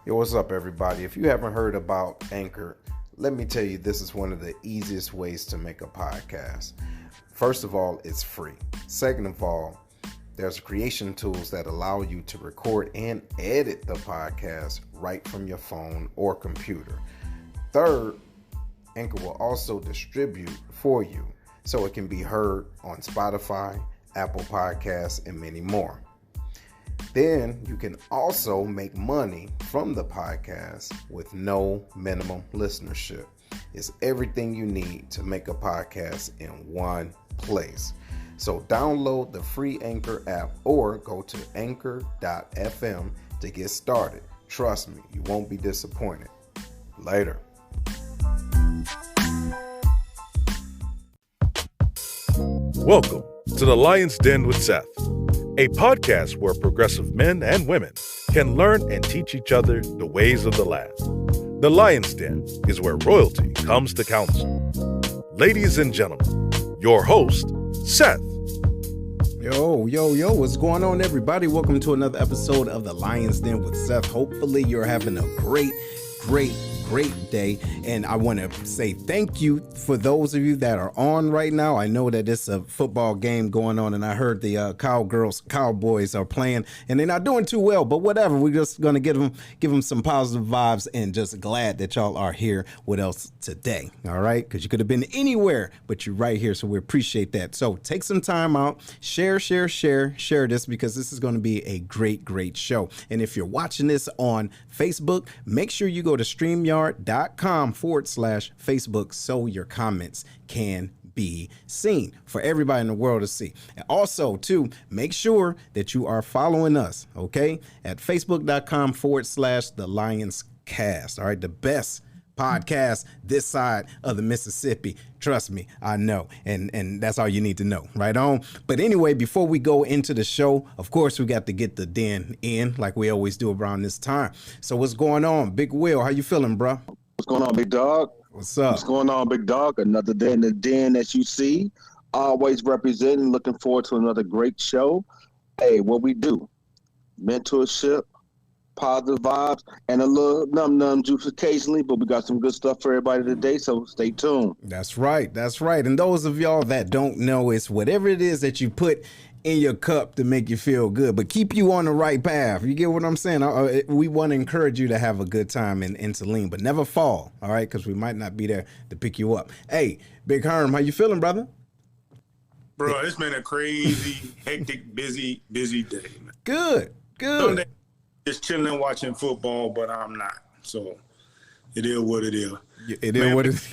Yo, what's up, everybody? If you haven't heard about Anchor, let me tell you, this is one of the easiest ways to make a podcast. First of all, it's free. Second of all, there's creation tools that allow you to record and edit the podcast right from your phone or computer. Third, Anchor will also distribute for you so it can be heard on Spotify, Apple Podcasts, and many more. Then you can also make money from the podcast with no minimum listenership. It's everything you need to make a podcast in one place. So download the free Anchor app or go to anchor.fm to get started. Trust me, you won't be disappointed. Later. Welcome to The Lion's Den with Seth, a podcast where progressive men and women can learn and teach each other the ways of the land. The Lion's Den is where royalty comes to council. Ladies and gentlemen, your host, Seth. Yo, what's going on, everybody? Welcome to another episode of The Lion's Den with Seth. Hopefully you're having a great day, and I want to say thank you for those of you that are on right now. I know that it's a football game going on, and I heard the Cowboys are playing, and they're not doing too well, but whatever. We're just gonna give them some positive vibes, and just glad that y'all are here with us today. All right, because you could have been anywhere, but you're right here, so we appreciate that. So take some time out, share this, because this is going to be a great show. And if you're watching this on Facebook, make sure you go to StreamYard.com/Facebook so your comments can be seen for everybody in the world to see. And also, too, make sure that you are following us, okay, at Facebook.com/The Lions Cast. All right, the best podcast this side of the Mississippi. Trust me, I know. And that's all you need to know. Right on. But anyway, before we go into the show, of course, we got to get the den in like we always do around this time. So what's going on? Big Will, how you feeling, bro? What's going on, big dog? What's up? What's going on, big dog? Another day in the den that you see. Always representing. Looking forward to another great show. Hey, what we do? Mentorship, positive vibes, and a little num juice occasionally, but we got some good stuff for everybody today, so stay tuned. That's right. And those of y'all that don't know, it's whatever it is that you put in your cup to make you feel good, but keep you on the right path. You get what I'm saying? We want to encourage you to have a good time and to lean, but never fall, all right? Because we might not be there to pick you up. Hey, Big Herm, how you feeling, brother? Bro, it's been a crazy, hectic, busy day, man. Good. Just chilling, watching football, but I'm not. So it is what it is. It is what it is.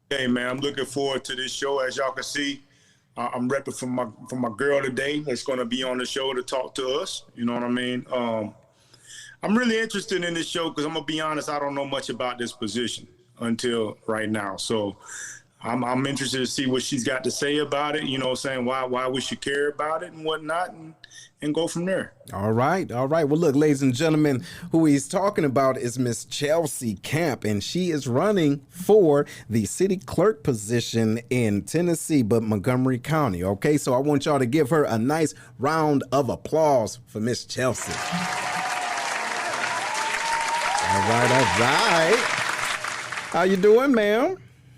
Hey, man, I'm looking forward to this show. As y'all can see, I'm repping for my girl today that's going to be on the show to talk to us. You know what I mean? I'm really interested in this show because I'm going to be honest, I don't know much about this position until right now. So I'm interested to see what she's got to say about it, you know, saying why we should care about it and whatnot, and go from there. All right. Well, look, ladies and gentlemen, who he's talking about is Miss Chelsea Camp, and she is running for the city clerk position in Tennessee, but Montgomery County. Okay, so I want y'all to give her a nice round of applause for Miss Chelsea. All right. How you doing, ma'am?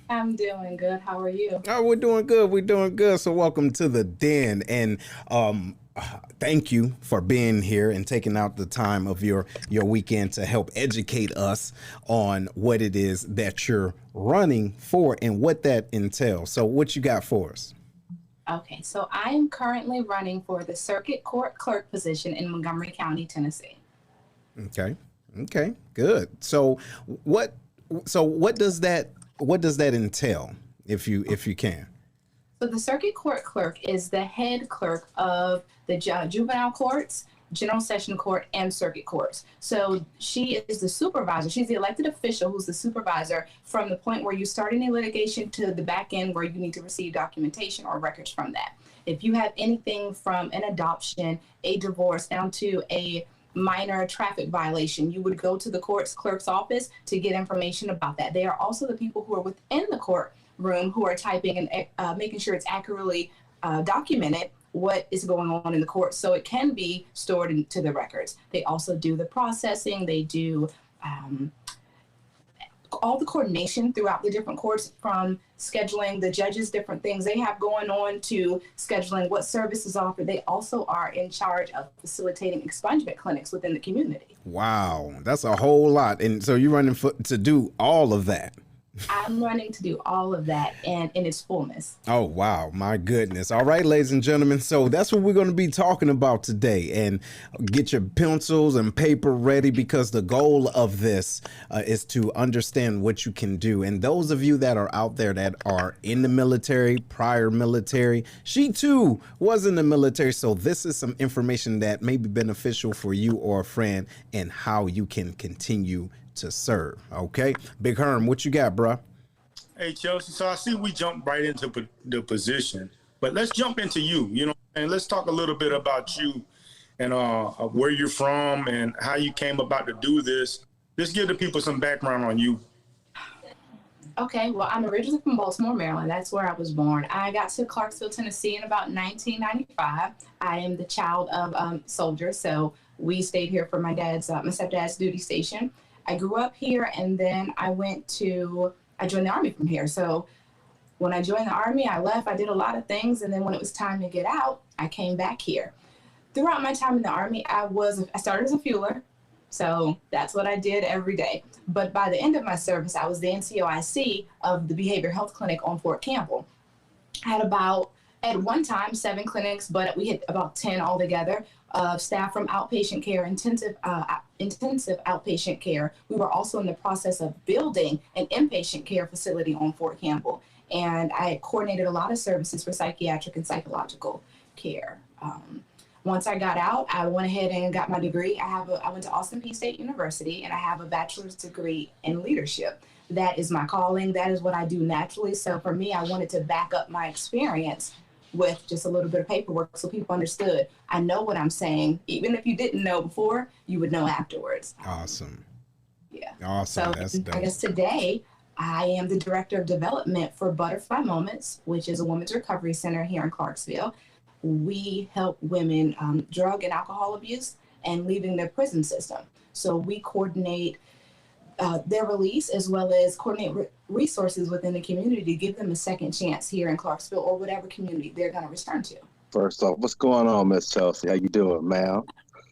I'm doing good. How are you? Oh, we're doing good. So welcome to the den, and thank you for being here and taking out the time of your weekend to help educate us on what it is that you're running for and what that entails. So what you got for us? Okay, so I am currently running for the circuit court clerk position in Montgomery County, Tennessee. Okay, good. So what does that entail, if you can? So the circuit court clerk is the head clerk of the juvenile courts, general session court, and circuit courts. So she is the supervisor. She's the elected official who's the supervisor from the point where you start any litigation to the back end where you need to receive documentation or records from that. If you have anything from an adoption, a divorce, down to a minor traffic violation, you would go to the clerk's office to get information about that. They are also the people who are within the courtroom who are typing and making sure it's accurately documented what is going on in the court so it can be stored into the records. They also do the processing. They do all the coordination throughout the different courts, from scheduling the judges, different things they have going on, to scheduling what services offered. They also are in charge of facilitating expungement clinics within the community. Wow, that's a whole lot. And so you're running to do all of that. I'm running to do all of that and in its fullness. Oh, wow. My goodness. All right, ladies and gentlemen. So that's what we're going to be talking about today. And get your pencils and paper ready, because the goal of this is to understand what you can do. And those of you that are out there that are in the military, prior military, she too was in the military. So this is some information that may be beneficial for you or a friend, and how you can continue to serve. Okay, Big Herm, what you got, bruh? Hey, Chelsea. So I see we jumped right into the position, but let's jump into you, and let's talk a little bit about you and where you're from and how you came about to do this. Just give the people some background on you. Okay, well, I'm originally from Baltimore, Maryland. That's where I was born. I got to Clarksville, Tennessee in about 1995. I am the child of soldiers, so we stayed here for my stepdad's duty station. I grew up here, and then I joined the Army from here. So when I joined the Army, I left, I did a lot of things. And then when it was time to get out, I came back here. Throughout my time in the Army, I started as a fueler. So that's what I did every day. But by the end of my service, I was the NCOIC of the Behavioral Health Clinic on Fort Campbell. I had at one time, 7 clinics, but we had about 10 altogether. Staff from outpatient care, intensive outpatient care. We were also in the process of building an inpatient care facility on Fort Campbell. And I coordinated a lot of services for psychiatric and psychological care. Once I got out, I went ahead and got my degree. I went to Austin Peay State University, and I have a bachelor's degree in leadership. That is my calling. That is what I do naturally. So for me, I wanted to back up my experience with just a little bit of paperwork so people understood. I know what I'm saying. Even if you didn't know before, you would know afterwards. Awesome. Yeah. Awesome. So That's dope. I guess today I am the director of development for Butterfly Moments, which is a women's recovery center here in Clarksville. We help women drug and alcohol abuse and leaving their prison system. So we coordinate their release, as well as coordinate resources within the community to give them a second chance here in Clarksville or whatever community they're going to return to. First off, what's going on, Miss Chelsea? How you doing, ma'am?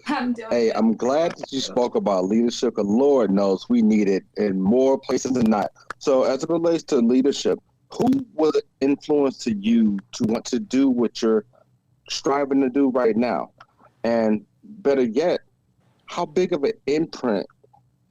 I'm doing Hey, good. I'm glad that you spoke about leadership, because Lord knows we need it in more places than not. So as it relates to leadership, who was an influence to you to want to do what you're striving to do right now? And better yet, how big of an imprint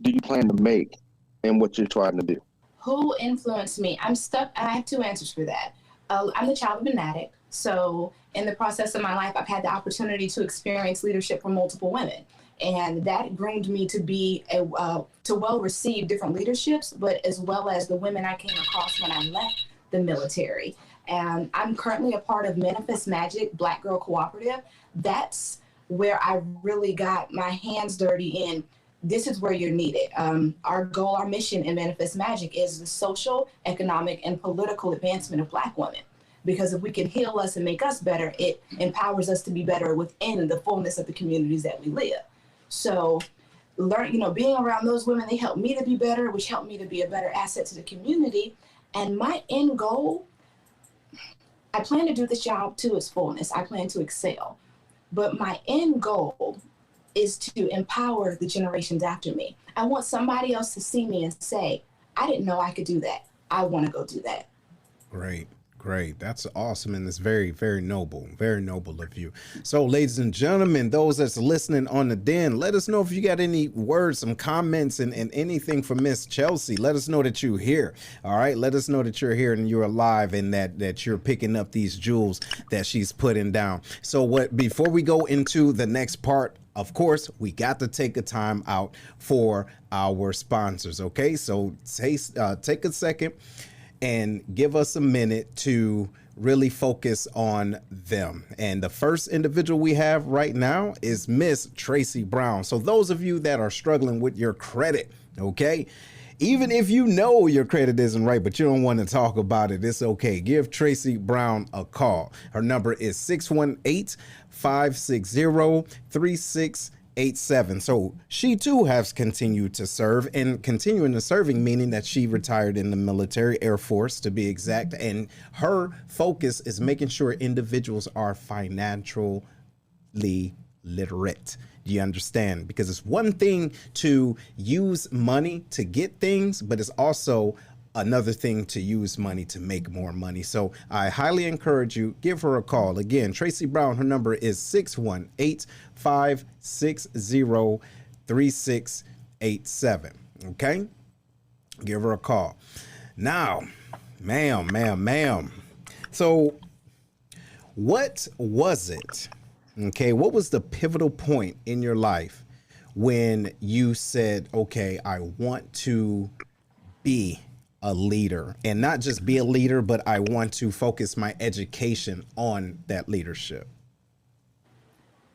do you plan to make in what you're trying to do? Who influenced me? I have 2 answers for that. I'm the child of an addict. So in the process of my life, I've had the opportunity to experience leadership from multiple women. And that groomed me to be to well receive different leaderships, but as well as the women I came across when I left the military. And I'm currently a part of Manifest Magic Black Girl Cooperative. That's where I really got my hands dirty in. This is where you're needed. Our goal, our mission in Manifest Magic is the social, economic, and political advancement of Black women. Because if we can heal us and make us better, it empowers us to be better within the fullness of the communities that we live. So, being around those women, they helped me to be better, which helped me to be a better asset to the community. And my end goal, I plan to do this job to its fullness. I plan to excel. But my end goal is to empower the generations after me. I want somebody else to see me and say, I didn't know I could do that. I want to go do that. Great. That's awesome. And it's very, very noble of you. So, ladies and gentlemen, those that's listening on the Den, let us know if you got any words, some comments, and anything for Miss Chelsea. Let us know that you're here. All right. Let us know that you're here and you're alive, and that you're picking up these jewels that she's putting down. So before we go into the next part, of course, we got to take a time out for our sponsors. Okay. So take a second and give us a minute to really focus on them. And the first individual we have right now is Miss Tracy Brown. So those of you that are struggling with your credit, okay, Even if you know your credit isn't right, but you don't want to talk about it, it's okay. Give Tracy Brown a call. Her number is 618-560-3687. So she too has continued to serve, and continuing to serving, meaning that she retired in the military, Air Force to be exact. And her focus is making sure individuals are financially literate. Do you understand? Because it's one thing to use money to get things, but it's also another thing to use money to make more money. So I highly encourage you, give her a call. Again, Tracy Brown, her number is 618-560-3687. Okay? Give her a call. Now, ma'am. So what was it? Okay, what was the pivotal point in your life when you said, okay, I want to be a leader, and not just be a leader, but I want to focus my education on that leadership?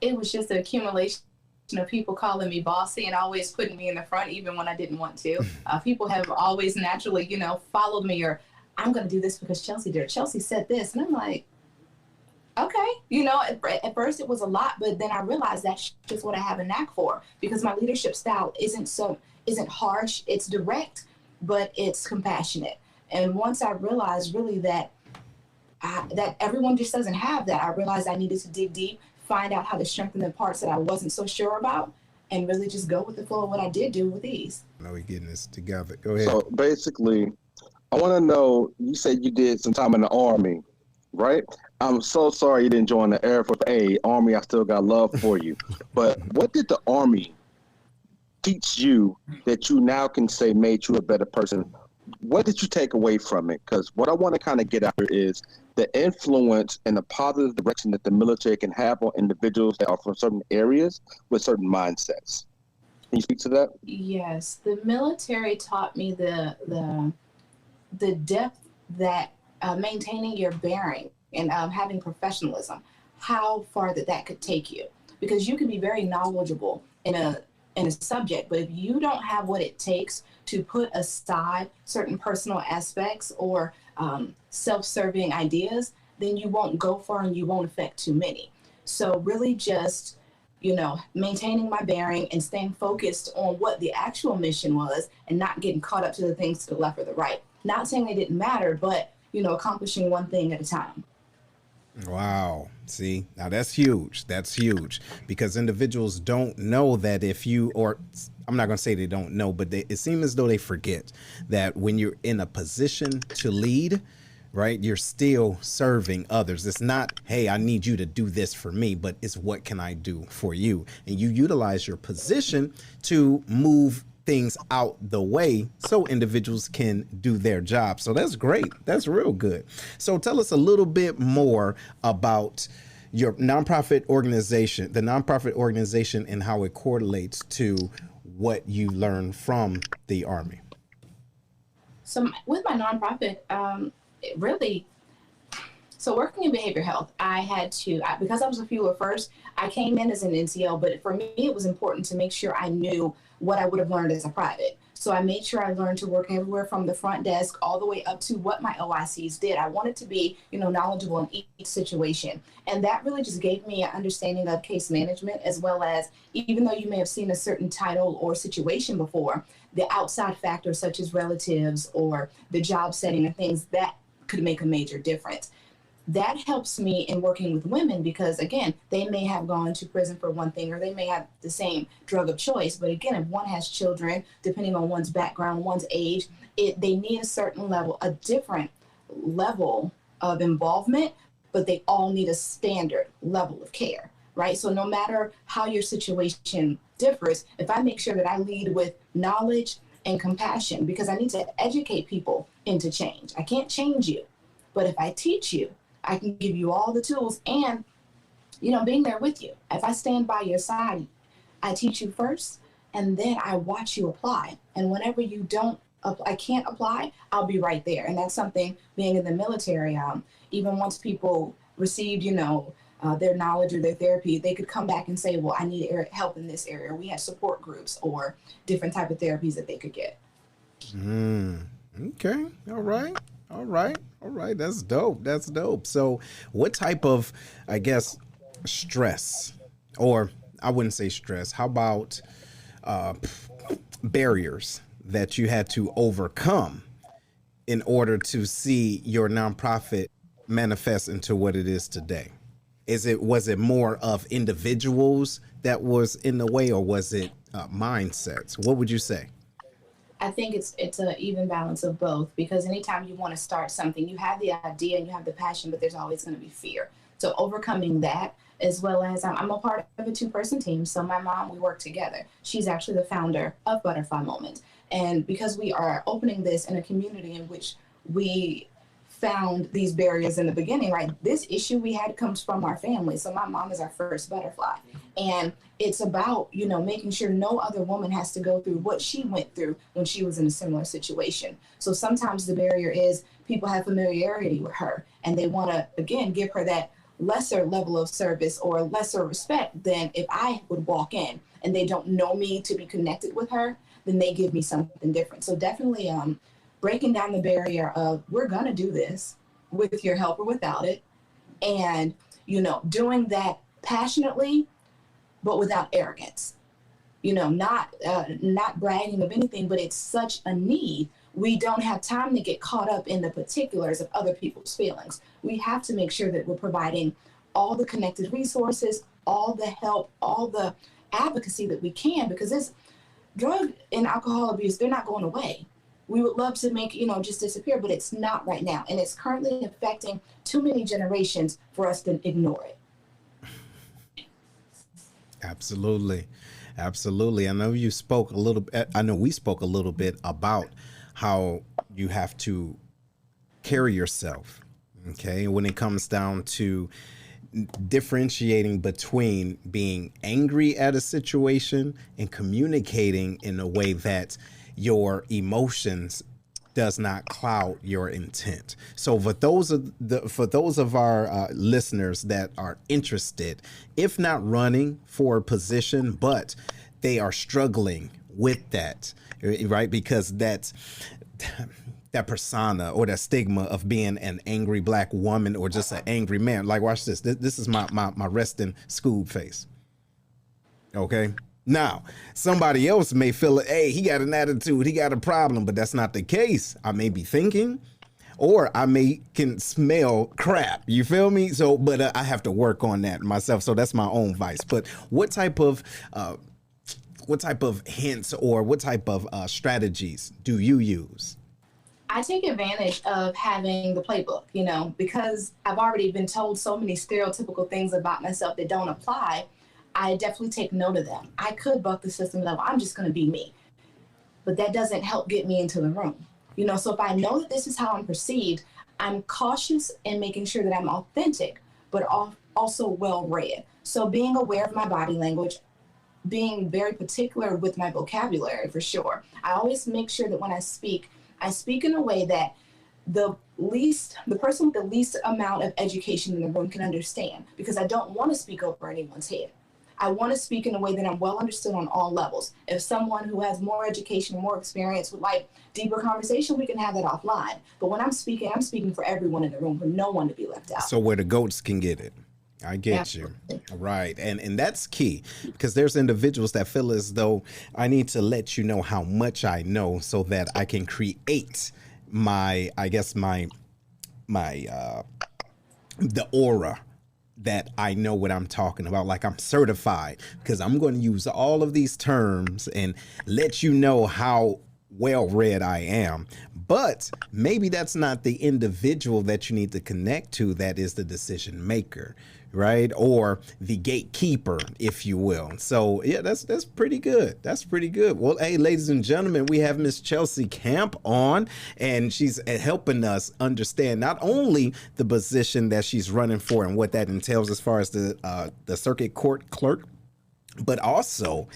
It was just an accumulation of people calling me bossy and always putting me in the front, even when I didn't want to. People have always naturally, followed me, or I'm going to do this because Chelsea did. Chelsea said this. And I'm like, okay. At first it was a lot, but then I realized that's just what I have a knack for, because my leadership style isn't harsh. It's direct, but it's compassionate. And once I realized really that everyone just doesn't have that, I realized I needed to dig deep, find out how to strengthen the parts that I wasn't so sure about, and really just go with the flow of what I did do with ease. Now we're getting this together. Go ahead. So basically, I want to know, you said you did some time in the Army, right? I'm so sorry you didn't join the Air Force. Hey, Army, I still got love for you. But what did the Army teach you that you now can say made you a better person? What did you take away from it? Because what I want to kind of get out here is the influence and the positive direction that the military can have on individuals that are from certain areas with certain mindsets. Can you speak to that? Yes, the military taught me the depth that maintaining your bearing and having professionalism, how far that could take you. Because you can be very knowledgeable in a subject, but if you don't have what it takes to put aside certain personal aspects or self-serving ideas, then you won't go far and you won't affect too many. So really just, maintaining my bearing and staying focused on what the actual mission was and not getting caught up to the things to the left or the right. Not saying they didn't matter, but, accomplishing one thing at a time. Wow. See, now that's huge. That's huge, because individuals don't know that I'm not going to say they don't know, but it seems as though they forget that when you're in a position to lead, right, you're still serving others. It's not, hey, I need you to do this for me, but it's what can I do for you? And you utilize your position to move things out the way so individuals can do their job. So that's great. That's real good. So tell us a little bit more about your nonprofit organization, and how it correlates to what you learn from the Army. So with my nonprofit, so working in behavioral health, I had to, because I was a fewer first, I came in as an NCO, but for me, it was important to make sure I knew what I would have learned as a private. So I made sure I learned to work everywhere from the front desk all the way up to what my OICs did. I wanted to be, knowledgeable in each situation. And that really just gave me an understanding of case management, as well as, even though you may have seen a certain title or situation before, the outside factors such as relatives or the job setting and things that could make a major difference. That helps me in working with women because, again, they may have gone to prison for one thing, or they may have the same drug of choice. But again, if one has children, depending on one's background, one's age, they need a different level of involvement, but they all need a standard level of care, right? So no matter how your situation differs, if I make sure that I lead with knowledge and compassion, because I need to educate people into change. I can't change you, but if I teach you, I can give you all the tools and, being there with you. If I stand by your side, I teach you first, and then I watch you apply. And whenever you I can't apply, I'll be right there. And that's something, being in the military, even once people received, their knowledge or their therapy, they could come back and say, well, I need help in this area. We had support groups or different type of therapies that they could get. Okay. All right. All right. All right. That's dope. That's dope. So, what type of, I guess, stress, or I wouldn't say stress, how about uh, barriers that you had to overcome in order to see your nonprofit manifest into what it is today? Was it more of individuals that was in the way, or was it mindsets? What would you say? I think it's an even balance of both, because anytime you want to start something, you have the idea and you have the passion, but there's always going to be fear. So overcoming that, as well as I'm a part of a 2-person team. So my mom, we work together. She's actually the founder of Butterfly Moment. And because we are opening this in a community in which we found these barriers in the beginning, right? This issue we had comes from our family. So my mom is our first butterfly. And it's about, making sure no other woman has to go through what she went through when she was in a similar situation. So sometimes the barrier is people have familiarity with her and they want to, again, give her that lesser level of service or lesser respect than if I would walk in and they don't know me to be connected with her, then they give me something different. So definitely breaking down the barrier of we're going to do this with your help or without it. And, doing that passionately, but without arrogance, not bragging of anything, but it's such a need. We don't have time to get caught up in the particulars of other people's feelings. We have to make sure that we're providing all the connected resources, all the help, all the advocacy that we can, because this drug and alcohol abuse, they're not going away. We would love to make, just disappear, but it's not right now. And it's currently affecting too many generations for us to ignore it. Absolutely. Absolutely. I know we spoke a little bit about how you have to carry yourself. Okay. When it comes down to differentiating between being angry at a situation and communicating in a way that your emotions does not cloud your intent. So for those of our listeners that are interested, if not running for a position, but they are struggling with that, right? Because that persona or that stigma of being an angry black woman or just an angry man. Like, watch this. This is my resting Scoob face. Okay. Now, somebody else may feel, hey, he got an attitude, he got a problem, but that's not the case. I may be thinking, or I can smell crap. You feel me? So, but I have to work on that myself. So that's my own vice. But what type of hints or what type of strategies do you use? I take advantage of having the playbook, because I've already been told so many stereotypical things about myself that don't apply. I definitely take note of them. I could buck the system level. I'm just going to be me. But that doesn't help get me into the room. So if I know that this is how I'm perceived, I'm cautious in making sure that I'm authentic, but also well-read. So being aware of my body language, being very particular with my vocabulary for sure. I always make sure that when I speak in a way that the person with the least amount of education in the room can understand, because I don't want to speak over anyone's head. I want to speak in a way that I'm well understood on all levels. If someone who has more education, more experience would like deeper conversation, we can have that offline. But when I'm speaking for everyone in the room, for no one to be left out. So where the goats can get it. I get Absolutely. You. Right. And that's key, because there's individuals that feel as though I need to let you know how much I know so that I can create the aura that I know what I'm talking about. Like I'm certified, because I'm going to use all of these terms and let you know how well read I am. But maybe that's not the individual that you need to connect to that is the decision maker, right? Or the gatekeeper, if you will. So yeah, that's pretty good. That's pretty good. Well, hey, ladies and gentlemen, we have Miss Chelsea Camp on, and she's helping us understand not only the position that she's running for and what that entails as far as the circuit court clerk, but also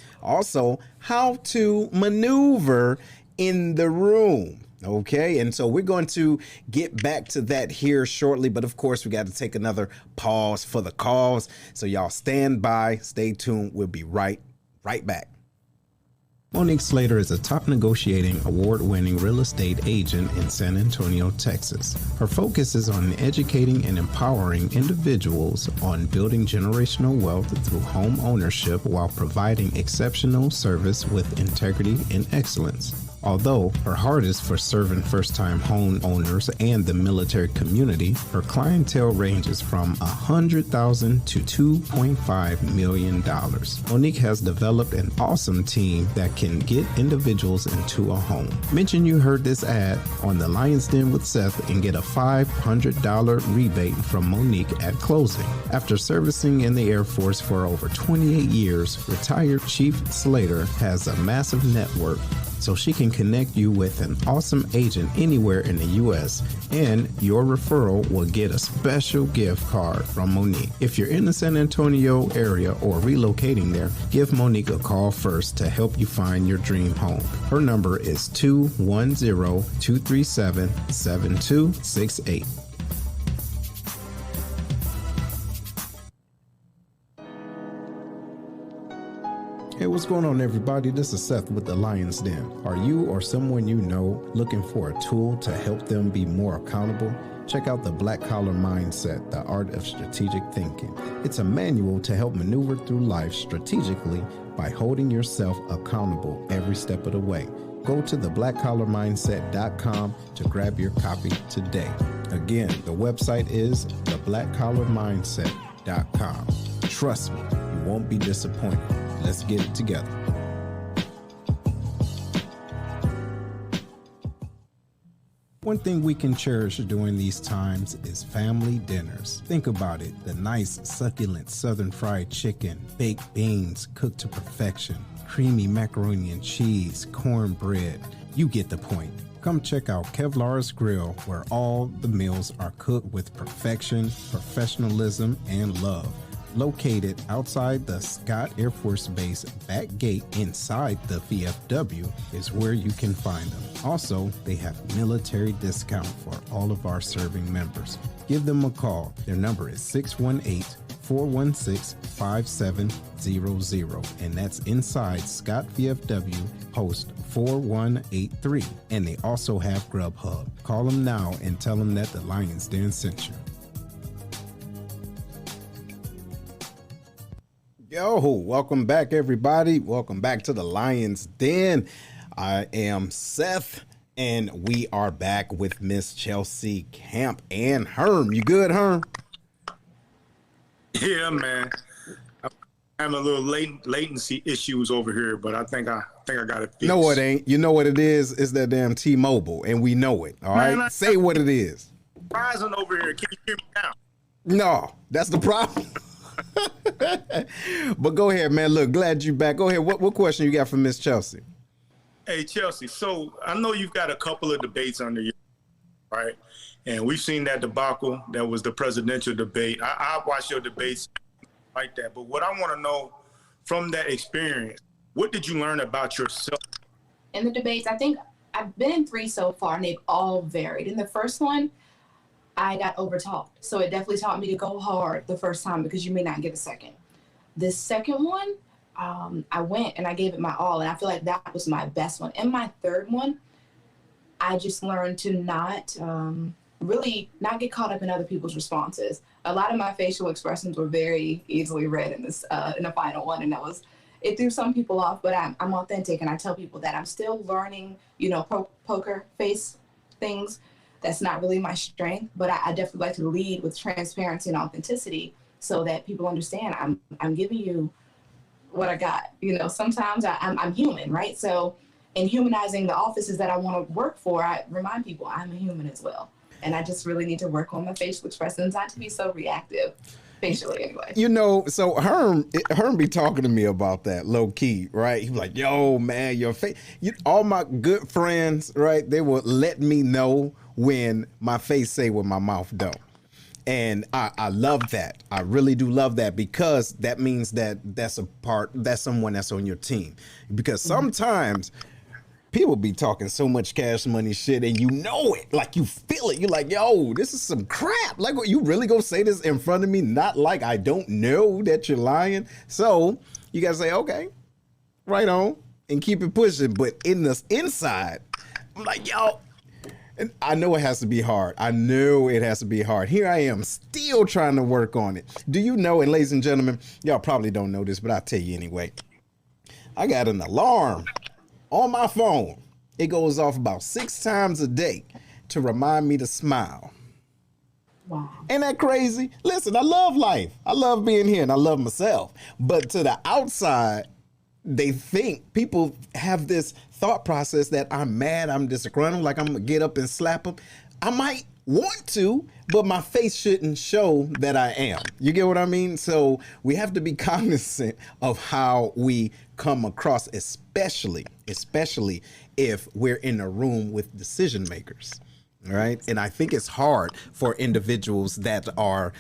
how to maneuver in the room. Okay, and so we're going to get back to that here shortly, but of course we got to take another pause for the cause. So y'all stand by, stay tuned. We'll be right back. Monique Slater is a top negotiating, award-winning real estate agent in San Antonio, Texas. Her focus is on educating and empowering individuals on building generational wealth through home ownership while providing exceptional service with integrity and excellence. Although her heart is for serving first-time home owners and the military community, her clientele ranges from $100,000 to $2.5 million. Monique has developed an awesome team that can get individuals into a home. Mention you heard this ad on The Lion's Den with Seth and get a $500 rebate from Monique at closing. After servicing in the Air Force for over 28 years, retired Chief Slater has a massive network so she can connect you with an awesome agent anywhere in the U.S., and your referral will get a special gift card from Monique. If you're in the San Antonio area or relocating there, give Monique a call first to help you find your dream home. Her number is 210-237-7268. Hey, what's going on, everybody? This is Seth with The Lion's Den. Are you or someone you know looking for a tool to help them be more accountable? Check out the Black Collar Mindset, the Art of Strategic Thinking. It's a manual to help maneuver through life strategically by holding yourself accountable every step of the way. Go to theblackcollarmindset.com to grab your copy today. Again, the website is theblackcollarmindset.com. Trust me, you won't be disappointed. Let's get it together. One thing we can cherish during these times is family dinners. Think about it, the nice, succulent southern fried chicken, baked beans cooked to perfection, creamy macaroni and cheese, cornbread. You get the point. Come check out Kevlar's Grill, where all the meals are cooked with perfection, professionalism, and love. Located outside the Scott Air Force Base back gate inside the VFW is where you can find them. Also, they have military discount for all of our serving members. Give them a call. Their number is 618-416-5700, and that's inside Scott VFW Post 4183. And they also have Grubhub. Call them now and tell them that the Lion's Den sent you. Yo, welcome back, everybody. Welcome back to the Lion's Den. I am Seth, and we are back with Miss Chelsea Camp and Herm. You good, Herm? Yeah, man. I'm having a little latency issues over here, but I think I got it fixed. No, it ain't. You know what it is? It's that damn T-Mobile, and we know it. All right, man, say what it is. Rising over here. Can you hear me now? No, that's the problem. But go ahead, man. Look, glad you back. Go ahead. What question you got for Miss Chelsea? Hey, Chelsea. So I know you've got a couple of debates under you, right? And we've seen that debacle. That was the presidential debate. I watched your debates like that. But what I want to know from that experience, what did you learn about yourself? In the debates, I think I've been in 3 so far, and they've all varied. In the first one, I got overtalked. So it definitely taught me to go hard the first time because you may not get a second. The second one, I went and I gave it my all, and I feel like that was my best one. In my third one, I just learned to not really not get caught up in other people's responses. A lot of my facial expressions were very easily read in this in the final one, and it threw some people off, but I'm authentic, and I tell people that I'm still learning, poker face things. That's not really my strength, but I definitely like to lead with transparency and authenticity so that people understand I'm giving you what I got. Sometimes I'm human, right? So in humanizing the offices that I want to work for, I remind people I'm a human as well. And I just really need to work on my facial expressions, not to be so reactive facially anyway. So Herm be talking to me about that low key, right? He's like, yo, man, your face. All my good friends, right? They will let me know when my face say what my mouth don't. And I love that. I really do love that, because that means that's someone that's on your team. Because sometimes people be talking so much cash money shit, and you know it, like you feel it. You're like, yo, this is some crap. Like, what, you really gonna say this in front of me? Not like I don't know that you're lying. So you gotta say, okay, right on. and keep it pushing. But in the inside, I'm like, yo, and I know it has to be hard. I know it has to be hard. Here I am still trying to work on it. Do you know, and ladies and gentlemen, y'all probably don't know this, but I'll tell you anyway. I got an alarm on my phone. It goes off about 6 times a day to remind me to smile. Wow. Ain't that crazy? Listen, I love life. I love being here and I love myself. But to the outside, they think people have this thought process that I'm mad, I'm disgruntled, like I'm gonna get up and slap them. I might want to, but my face shouldn't show that I am. You get what I mean? So we have to be cognizant of how we come across, especially if we're in a room with decision makers. All right. And I think it's hard for individuals that are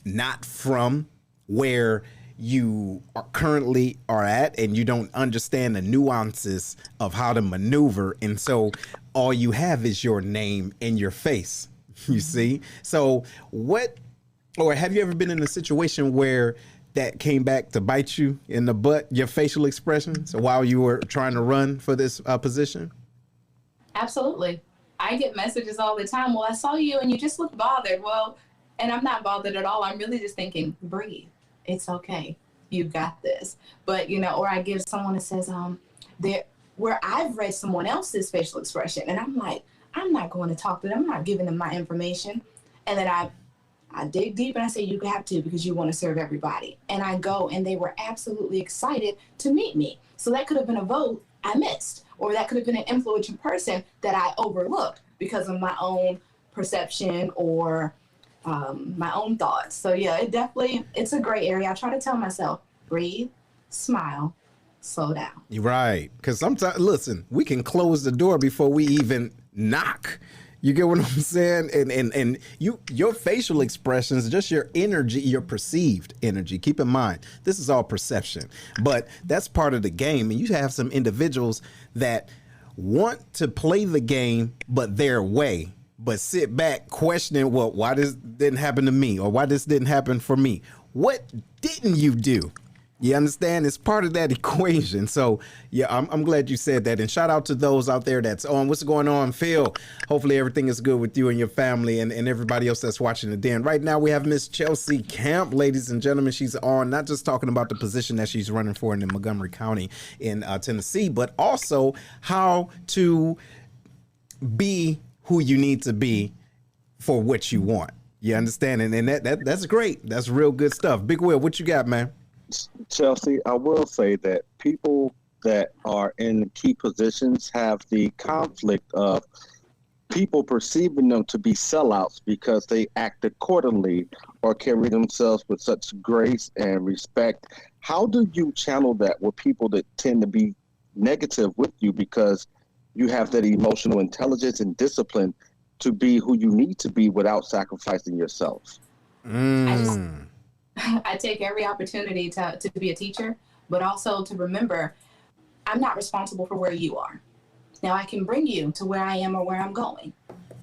not from where you are currently are at, and you don't understand the nuances of how to maneuver. And so all you have is your name and your face, you see? So have you ever been in a situation where that came back to bite you in the butt, your facial expressions, while you were trying to run for this position? Absolutely. I get messages all the time. Well, I saw you and you just look bothered. Well, and I'm not bothered at all. I'm really just thinking, breathe. It's okay. You got this. But, or I give someone that says, where I've read someone else's facial expression and I'm like, I'm not going to talk to them. I'm not giving them my information. And then I dig deep and I say, you have to, because you want to serve everybody. And I go, and they were absolutely excited to meet me. So that could have been a vote I missed, or that could have been an influential person that I overlooked because of my own perception or my own thoughts. So yeah, it's a gray area. I try to tell myself, breathe, smile, slow down. You're right. Because sometimes, listen, we can close the door before we even knock. You get what I'm saying? And your facial expressions, just your energy, your perceived energy. Keep in mind, this is all perception, but that's part of the game. And you have some individuals that want to play the game, but their way, but sit back questioning, well, why this didn't happen to me, or why this didn't happen for me? What didn't you do? You understand? It's part of that equation. So, yeah, I'm glad you said that. And shout out to those out there that's on. What's going on, Phil? Hopefully everything is good with you and your family and everybody else that's watching the den. Right now, we have Miss Chelsea Camp, ladies and gentlemen. She's on, not just talking about the position that she's running for in Montgomery County in Tennessee, but also how to be who you need to be for what you want. You understand? And that's great. That's real good stuff. Big Will, what you got, man? Chelsea, I will say that people that are in key positions have the conflict of people perceiving them to be sellouts because they act accordingly or carry themselves with such grace and respect. How do you channel that with people that tend to be negative with you because you have that emotional intelligence and discipline to be who you need to be without sacrificing yourself? I take every opportunity to be a teacher, but also to remember I'm not responsible for where you are. Now, I can bring you to where I am or where I'm going,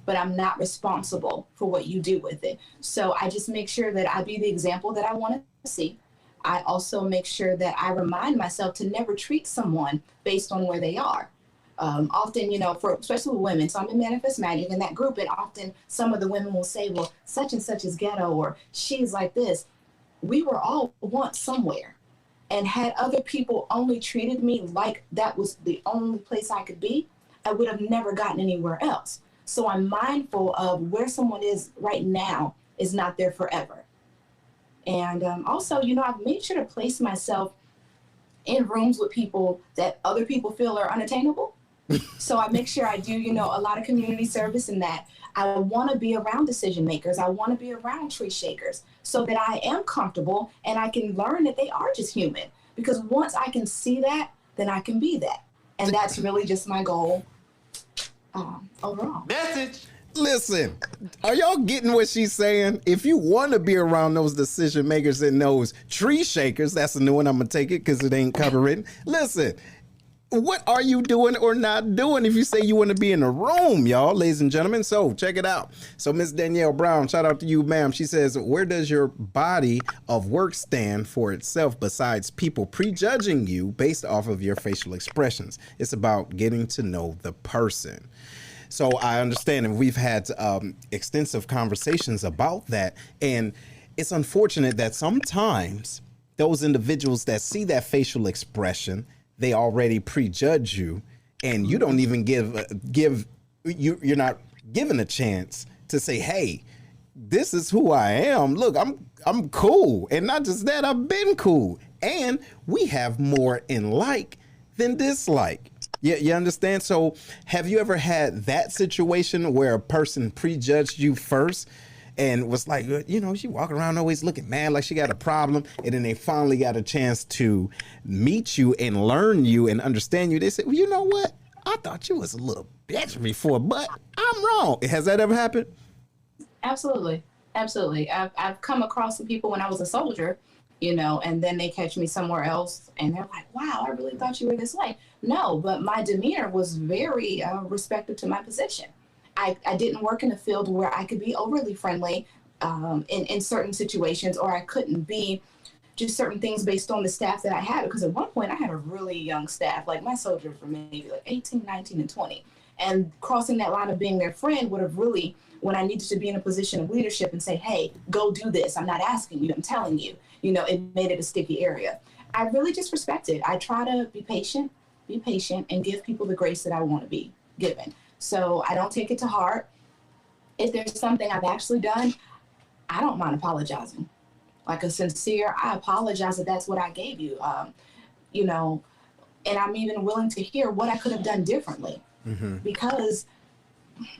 but I'm not responsible for what you do with it. So I just make sure that I be the example that I want to see. I also make sure that I remind myself to never treat someone based on where they are. Often, especially with women, so I'm in Manifest Magic in that group, and often some of the women will say, well, such and such is ghetto, or she's like this. We were all once somewhere, and had other people only treated me like that was the only place I could be, I would have never gotten anywhere else. So I'm mindful of where someone is right now is not there forever. And also, I've made sure to place myself in rooms with people that other people feel are unattainable. So I make sure I do, a lot of community service in that. I want to be around decision makers. I want to be around tree shakers so that I am comfortable and I can learn that they are just human. Because once I can see that, then I can be that. And that's really just my goal overall. Message. Listen, are y'all getting what she's saying? If you want to be around those decision makers and those tree shakers, that's a new one. I'm going to take it because it ain't copywritten. Listen, What are you doing or not doing if you say you want to be in a room, y'all, ladies and gentlemen? So check it out. So Miss Danielle Brown, shout out to you, ma'am. She says, where does your body of work stand for itself besides people prejudging you based off of your facial expressions? It's about getting to know the person. So I understand, and we've had extensive conversations about that. And it's unfortunate that sometimes those individuals that see that facial expression, they already prejudge you, and you don't even you're not given a chance to say, hey, this is who I am. Look, I'm cool. And not just that, I've been cool. And we have more in like than dislike. You understand? So have you ever had that situation where a person prejudged you first and was like, you know, she walking around always looking mad like she got a problem, and then they finally got a chance to meet you and learn you and understand you? They said, well, you know what? I thought you was a little bitch before, but I'm wrong. Has that ever happened? Absolutely. Absolutely. I've come across some people when I was a soldier, you know, and then they catch me somewhere else and they're like, wow, I really thought you were this way. No, but my demeanor was very respectful to my position. I didn't work in a field where I could be overly friendly in certain situations, or I couldn't be just certain things based on the staff that I had. Because at one point I had a really young staff, like my soldiers were maybe like 18, 19, and 20. And crossing that line of being their friend would have really, when I needed to be in a position of leadership and say, hey, go do this. I'm not asking you, I'm telling you, you know, it made it a sticky area. I really just respect it. I try to be patient, and give people the grace that I want to be given. So I don't take it to heart. If there's something I've actually done, I don't mind apologizing. Like a sincere, I apologize if that's what I gave you. You know, and I'm even willing to hear what I could have done differently. Mm-hmm. Because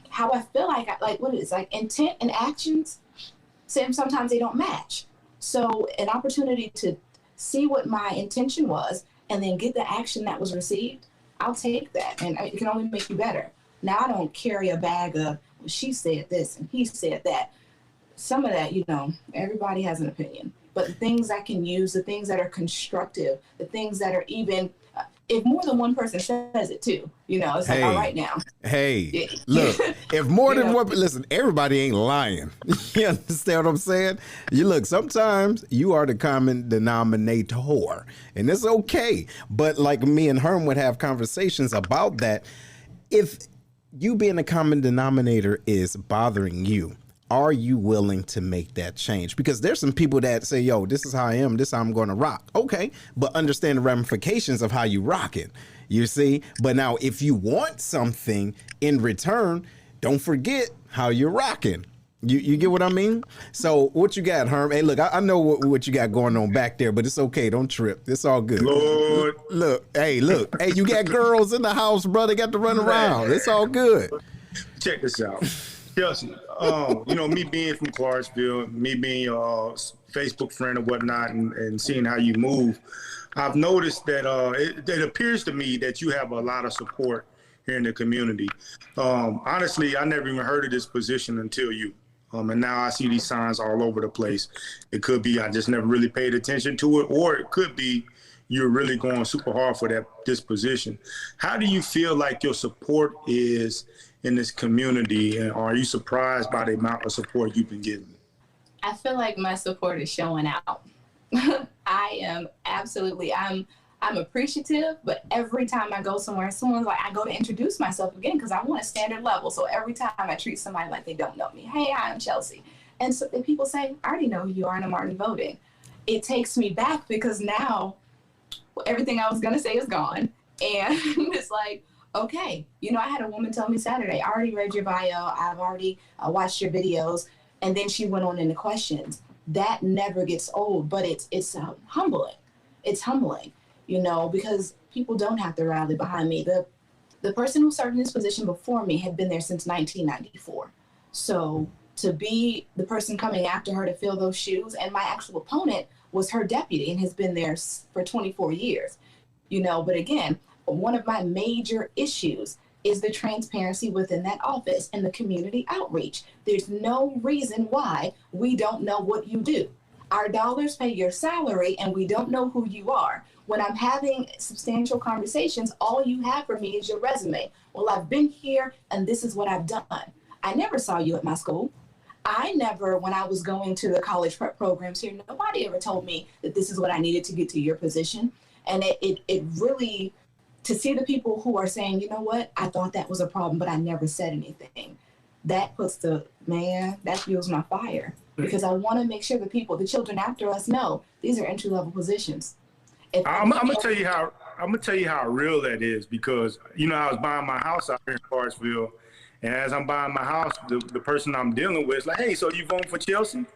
how I feel like what it is, like intent and actions, sometimes they don't match. So an opportunity to see what my intention was and then get the action that was received, I'll take that, and it can only make you better. Now I don't carry a bag of, well, she said this and he said that. Some of that, you know, everybody has an opinion, but the things I can use, the things that are constructive, the things that are even, if more than one person says it too, you know, it's like, all right now. Hey, look, if more than one, listen, everybody ain't lying. You understand what I'm saying? You look, sometimes you are the common denominator, and it's okay. But like me and Herm would have conversations about that. If you being a common denominator is bothering you, are you willing to make that change? Because there's some people that say, yo, this is how I am. This is how I'm going to rock. Okay. But understand the ramifications of how you rock it. You see? But now if you want something in return, don't forget how you're rocking. You get what I mean? So what you got, Herm? Hey, look, I know what you got going on back there, but it's okay. Don't trip. It's all good. Lord. Look. Hey, you got girls in the house, bro. They got to run around. It's all good. Check this out. Chelsea, you know, me being from Clarksville, me being a Facebook friend or whatnot, and seeing how you move, I've noticed that it appears to me that you have a lot of support here in the community. Honestly, I never even heard of this position until you. And now I see these signs all over the place. It could be I just never really paid attention to it, or it could be you're really going super hard for this position. How do you feel like your support is in this community, and are you surprised by the amount of support you've been getting? I feel like my support is showing out. I am absolutely, I'm appreciative, but every time I go somewhere, someone's like, I go to introduce myself again because I want a standard level. So every time I treat somebody like they don't know me, hey, I'm Chelsea. And so people say, I already know who you are and I'm already voting. It takes me back because now everything I was going to say is gone. And it's like, okay, you know, I had a woman tell me Saturday, I already read your bio, I've already watched your videos, and then she went on into questions. That never gets old, but it's humbling. It's humbling, you know, because people don't have to rally behind me. The person who served in this position before me had been there since 1994. So to be the person coming after her to fill those shoes, and my actual opponent was her deputy and has been there for 24 years, you know, but again, one of my major issues is the transparency within that office and the community outreach. There's no reason why we don't know what you do. Our dollars pay your salary, and we don't know who you are. When I'm having substantial conversations, all you have for me is your resume. Well, I've been here, and this is what I've done. I never saw you at my school. I never, when I was going to the college prep programs here, nobody ever told me that this is what I needed to get to your position. And it really, to see the people who are saying, you know what, I thought that was a problem, but I never said anything. That that fuels my fire, because I want to make sure the children after us know these are entry-level positions. I'm gonna tell you how real that is, because I was buying my house out here in Clarksville, and as I'm buying my house, the person I'm dealing with is like, "Hey, so you voting for Chelsea?"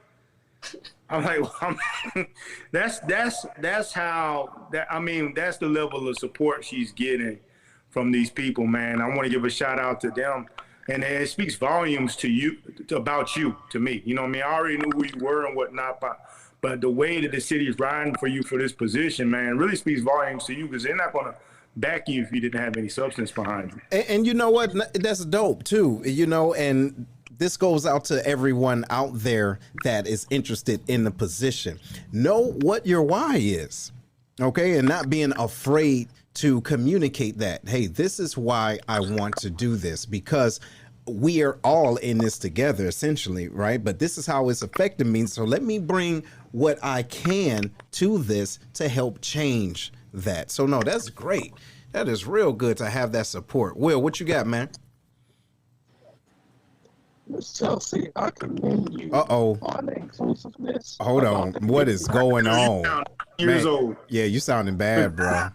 I'm like, well, that's the level of support she's getting from these people, man. I want to give a shout out to them. And it speaks volumes to you, about you, to me. You know what I mean? I already knew who you were and whatnot, but the way that the city is riding for you for this position, man, really speaks volumes to you, because they're not going to back you if you didn't have any substance behind you. And you know what? That's dope, too. And this goes out to everyone out there that is interested in the position. Know what your why is, okay? And not being afraid to communicate that, hey, this is why I want to do this, because we are all in this together, essentially, right? But this is how it's affecting me. So let me bring what I can to this to help change that. So no, that's great. That is real good to have that support. Will, what you got, man? Miss Chelsea, I commend you on the inclusiveness. Hold on. What is going on? Years old. Yeah, you sounding bad, bro.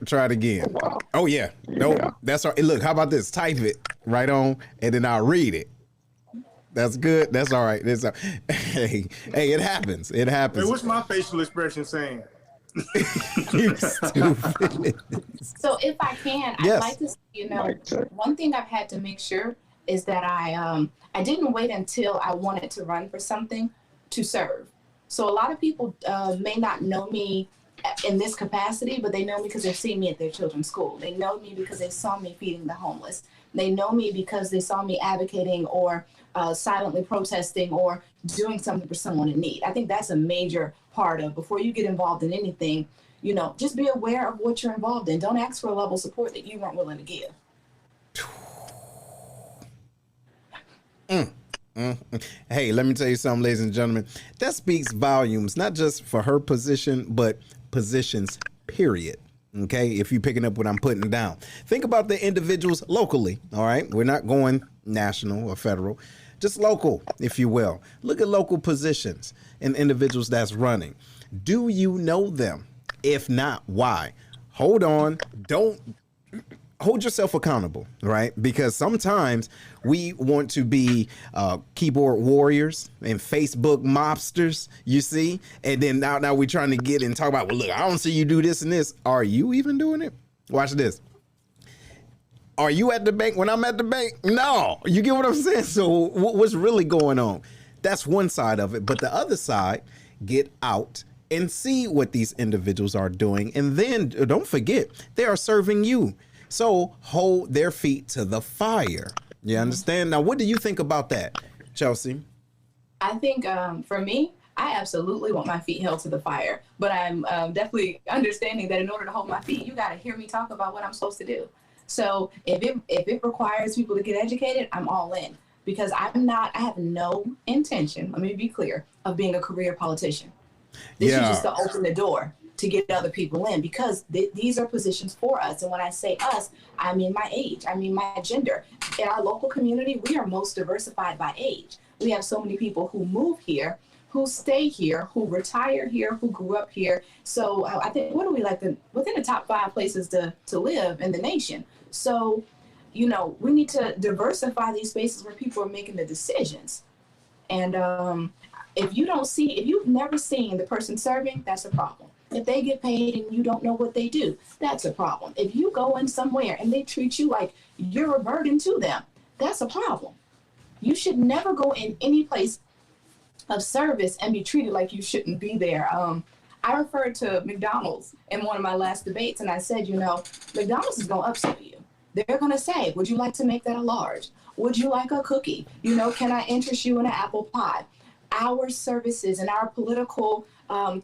Try it again. Wow. Oh, yeah. No, that's all right. Look, how about this? Type it right on, and then I'll read it. That's good. That's all right. Hey, it happens. It happens. Hey, what's my facial expression saying? You stupid. So if I can, Yes. I'd like to say, one thing I've had to make sure is that I didn't wait until I wanted to run for something to serve. So a lot of people may not know me in this capacity, but they know me because they've seen me at their children's school. They know me because they saw me feeding the homeless. They know me because they saw me advocating or silently protesting or doing something for someone in need. I think that's a major part of, before you get involved in anything, just be aware of what you're involved in. Don't ask for a level of support that you weren't willing to give. Hey, let me tell you something, ladies and gentlemen. That speaks volumes, not just for her position, but positions, period. Okay, if you're picking up what I'm putting down. Think about the individuals locally, all right? We're not going national or federal, just local, if you will. Look at local positions and individuals that's running. Do you know them? If not, why? Hold on. Don't hold yourself accountable, right? Because sometimes we want to be keyboard warriors and Facebook mobsters, you see? And then now we're trying to get and talk about, well, look, I don't see you do this and this. Are you even doing it? Watch this. Are you at the bank when I'm at the bank? No. You get what I'm saying? So what's really going on? That's one side of it. But the other side, get out and see what these individuals are doing. And then don't forget, they are serving you. So hold their feet to the fire. You understand? Now, what do you think about that, Chelsea? I think for me, I absolutely want my feet held to the fire. But I'm definitely understanding that in order to hold my feet, you got to hear me talk about what I'm supposed to do. So if it requires people to get educated, I'm all in. Because I have no intention, let me be clear, of being a career politician. This is just to open the door to get other people in, because these are positions for us. And when I say us, I mean my age, I mean my gender. In our local community, we are most diversified by age. We have so many people who move here, who stay here, who retire here, who grew up here. So I think, what are we like within the top 5 places to live in the nation? So, we need to diversify these spaces where people are making the decisions. And if you've never seen the person serving, that's a problem. If they get paid and you don't know what they do, that's a problem. If you go in somewhere and they treat you like you're a burden to them, that's a problem. You should never go in any place of service and be treated like you shouldn't be there. I referred to McDonald's in one of my last debates, and I said, McDonald's is going to upsell you. They're going to say, would you like to make that a large? Would you like a cookie? Can I interest you in an apple pie? our services and our political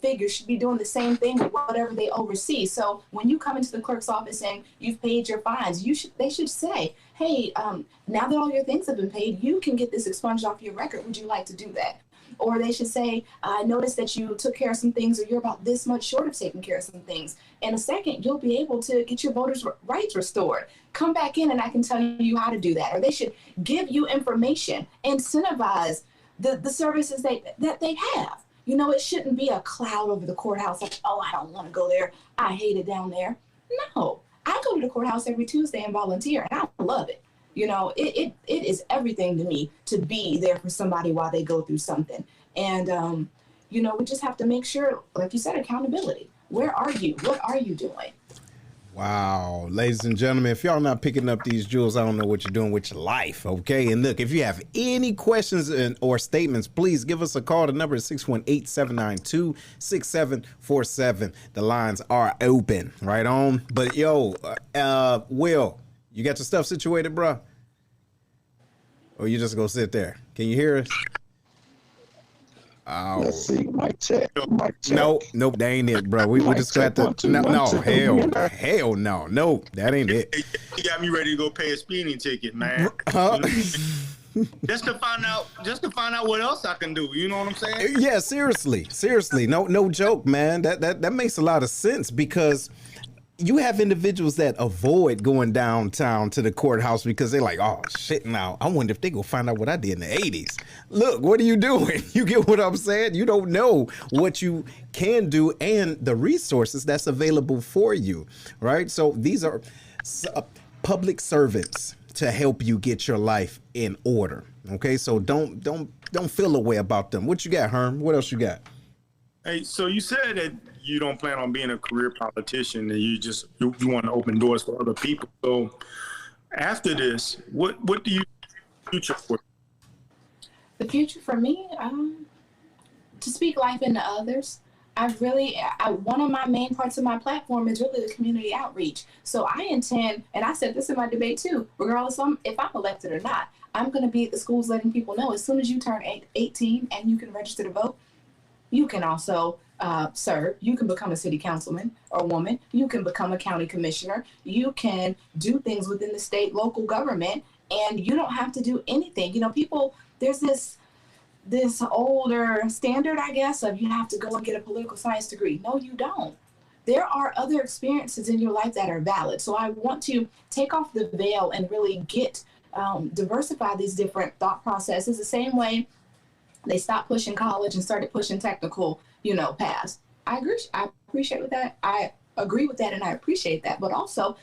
figures should be doing the same thing with whatever they oversee. So when you come into the clerk's office and you've paid your fines, they should say, hey, now that all your things have been paid, you can get this expunged off your record. Would you like to do that? Or they should say, I noticed that you took care of some things, or you're about this much short of taking care of some things. In a second, you'll be able to get your voters' rights restored. Come back in and I can tell you how to do that. Or they should give you information, incentivize the services that they have. You know, it shouldn't be a cloud over the courthouse like, oh, I don't want to go there. I hate it down there. No, I go to the courthouse every Tuesday and volunteer, and I love it. You know, it is everything to me to be there for somebody while they go through something. And, you know, we just have to make sure, like you said, accountability. Where are you? What are you doing? Wow. Ladies and gentlemen, if y'all not picking up these jewels, I don't know what you're doing with your life, okay? And look, if you have any questions or statements, please give us a call. The number is 618-792-6747. The lines are open, right on. But, yo, Will, you got your stuff situated, bro? Or you just gonna sit there? Can you hear us? Oh. Let's see. Mic check. Nope, that ain't it, bro. We just got to. Hell no, that ain't it. You got me ready to go pay a speeding ticket, man. Just to find out what else I can do. You know what I'm saying? Yeah, seriously. No joke, man. That makes a lot of sense, because you have individuals that avoid going downtown to the courthouse because they're like, oh shit, now I wonder if they go find out what I did in the 80s. Look, what are you doing? You get what I'm saying? You don't know what you can do and the resources that's available for you, right? So these are public servants to help you get your life in order. Okay, so don't feel a way about them. What you got, Herm? What else you got? Hey, so you said that you don't plan on being a career politician, and you want to open doors for other people. So after this, what do you future for? The future for me, to speak life into others. One of my main parts of my platform is really the community outreach. So I intend, and I said this in my debate too, regardless if I'm elected or not, I'm going to be at the schools letting people know as soon as you turn 18 and you can register to vote, you can also serve. You can become a city councilman or woman. You can become a county commissioner. You can do things within the state, local government, and you don't have to do anything. You know, people, there's this older standard, I guess, of you have to go and get a political science degree. No, you don't. There are other experiences in your life that are valid. So I want to take off the veil and really diversify these different thought processes the same way they stopped pushing college and started pushing technical, paths. I appreciate with that. I agree with that, and I appreciate that. But also,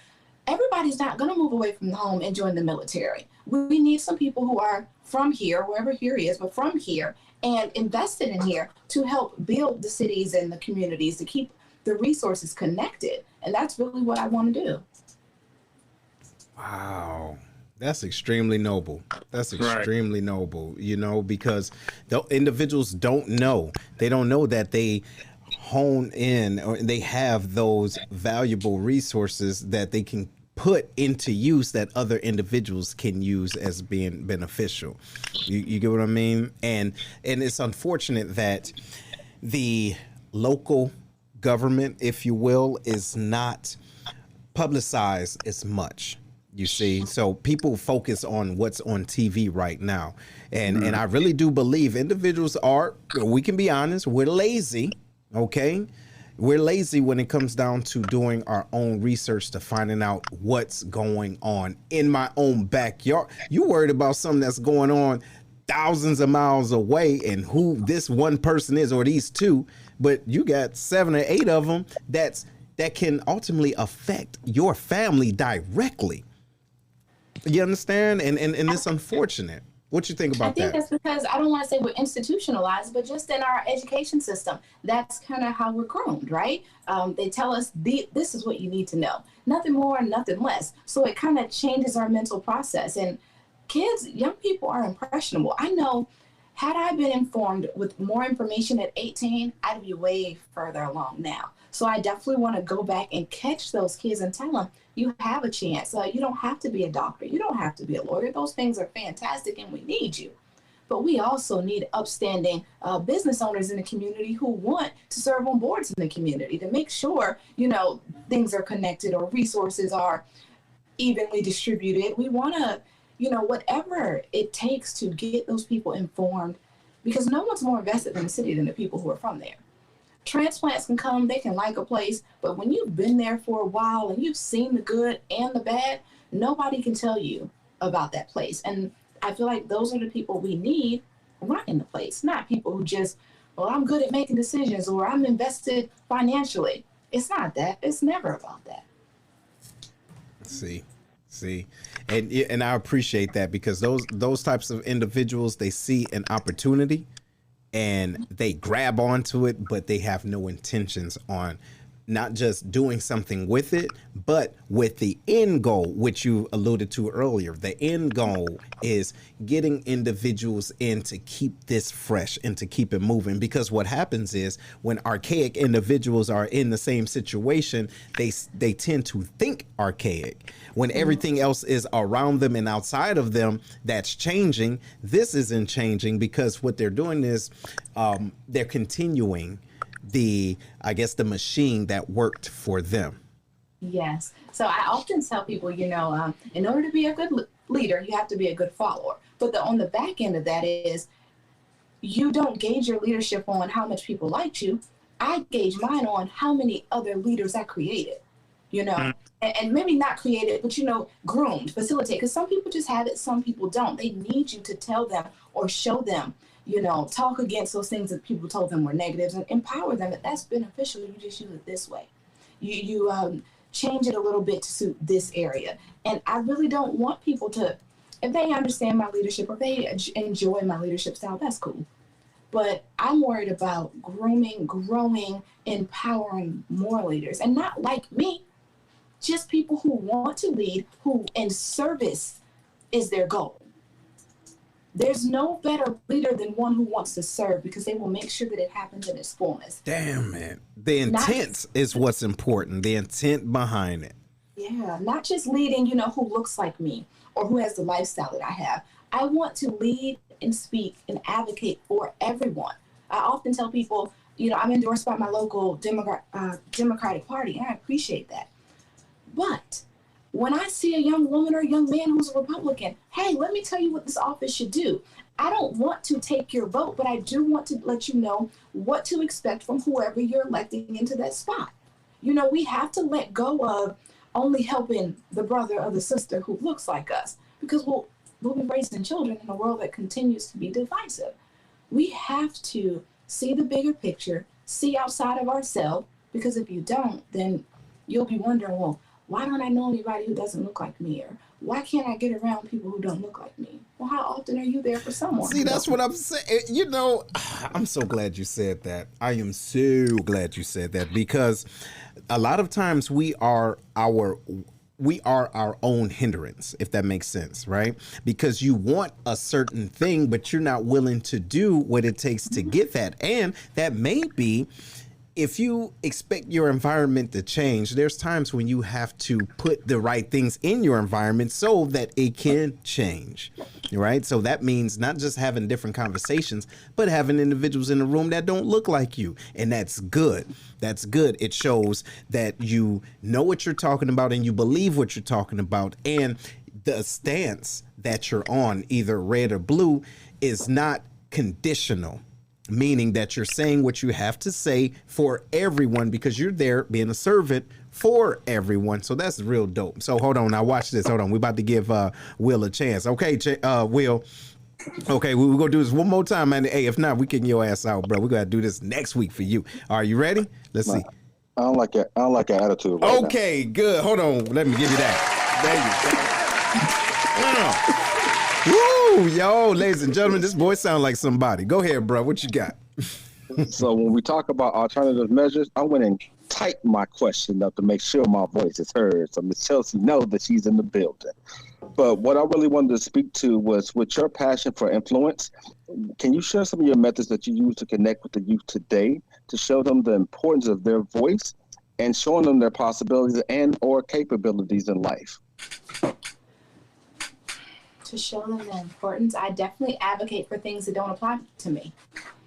everybody's not going to move away from the home and join the military. We need some people who are from here, wherever here is, but from here and invested in here to help build the cities and the communities, to keep the resources connected. And that's really what I want to do. Wow. That's extremely noble. That's extremely noble, because the individuals don't know. They don't know that they hone in or they have those valuable resources that they can put into use that other individuals can use as being beneficial. You get what I mean? And it's unfortunate that the local government, if you will, is not publicized as much. You see, so people focus on what's on TV right now. And I really do believe individuals we can be honest, we're lazy. OK, we're lazy when it comes down to doing our own research to finding out what's going on in my own backyard. You worried about something that's going on thousands of miles away and who this one person is or these two. But you got 7 or 8 of them that can ultimately affect your family directly. You understand? And it's unfortunate. What you think about that? I think that's because I don't want to say we're institutionalized, but just in our education system, that's kind of how we're groomed, right? They tell us this is what you need to know. Nothing more, nothing less. So it kind of changes our mental process. And young people are impressionable. I know, had I been informed with more information at 18, I'd be way further along now. So I definitely want to go back and catch those kids and tell them, you have a chance. You don't have to be a doctor. You don't have to be a lawyer. Those things are fantastic and we need you. but we also need upstanding business owners in the community who want to serve on boards in the community to make sure, things are connected or resources are evenly distributed. We want to, whatever it takes to get those people informed, because no one's more invested in the city than the people who are from there. Transplants can come, they can like a place, but when you've been there for a while and you've seen the good and the bad, nobody can tell you about that place. And I feel like those are the people we need running the place, not people who just, well, I'm good at making decisions or I'm invested financially. It's not that. It's never about that. See, and I appreciate that, because those types of individuals, they see an opportunity and they grab onto it, but they have no intentions on not just doing something with it, but with the end goal, which you alluded to earlier. The end goal is getting individuals in to keep this fresh and to keep it moving. Because what happens is when archaic individuals are in the same situation, they tend to think archaic. When everything else is around them and outside of them that's changing, this isn't changing, because what they're doing is they're continuing the machine that worked for them. Yes. So I often tell people, in order to be a good leader, you have to be a good follower. But on the back end of that is, you don't gauge your leadership on how much people liked you. I gauge mine on how many other leaders I created, and maybe not created, but, groomed, facilitate. Because some people just have it, some people don't. They need you to tell them or show them, talk against those things that people told them were negatives and empower them that that's beneficial. You just use it this way. You change it a little bit to suit this area. And I really don't want people to, if they understand my leadership or they enjoy my leadership style, that's cool. But I'm worried about grooming, growing, empowering more leaders, and not like me, just people who want to lead, who in service is their goal. There's no better leader than one who wants to serve, because they will make sure that it happens in its fullness. Damn, man. The intent is what's important. The intent behind it. Yeah, not just leading, who looks like me or who has the lifestyle that I have. I want to lead and speak and advocate for everyone. I often tell people, I'm endorsed by my local Democratic Party, and I appreciate that. But when I see a young woman or a young man who's a Republican, hey, let me tell you what this office should do. I don't want to take your vote, but I do want to let you know what to expect from whoever you're electing into that spot. We have to let go of only helping the brother or the sister who looks like us, because we'll be raising children in a world that continues to be divisive. We have to see the bigger picture, see outside of ourselves, because if you don't, then you'll be wondering, well, why don't I know anybody who doesn't look like me? Or why can't I get around people who don't look like me? Well, how often are you there for someone? See, that's what I'm saying. I'm so glad you said that. I am so glad you said that, because a lot of times we are our own hindrance, if that makes sense, right? Because you want a certain thing, but you're not willing to do what it takes to get that. And that may be, if you expect your environment to change, there's times when you have to put the right things in your environment so that it can change, right? So that means not just having different conversations, but having individuals in the room that don't look like you. And that's good. That's good. It shows that you know what you're talking about and you believe what you're talking about. And the stance that you're on, either red or blue, is not conditional. Meaning that you're saying what you have to say for everyone, because you're there being a servant for everyone. So that's real dope. So hold on, now watch this. Hold on, we're about to give Will a chance. Okay, Will. Okay, we're gonna do this one more time, man. Hey, if not, we kick your ass out, bro. We're gonna do this next week for you. Are you ready? Let's see. I don't like that. I don't like that attitude. Right okay, now. Good. Hold on. Let me give you that. There you go. Woo, yo, ladies and gentlemen, this boy sound like somebody. Go ahead, bro. What you got? So when we talk about alternative measures, I went and typed my question up to make sure my voice is heard, so Miss Chelsea knows that she's in the building. But what I really wanted to speak to was, with your passion for influence, can you share some of your methods that you use to connect with the youth today to show them the importance of their voice and showing them their possibilities and or capabilities in life? to show them the importance. I definitely advocate for things that don't apply to me,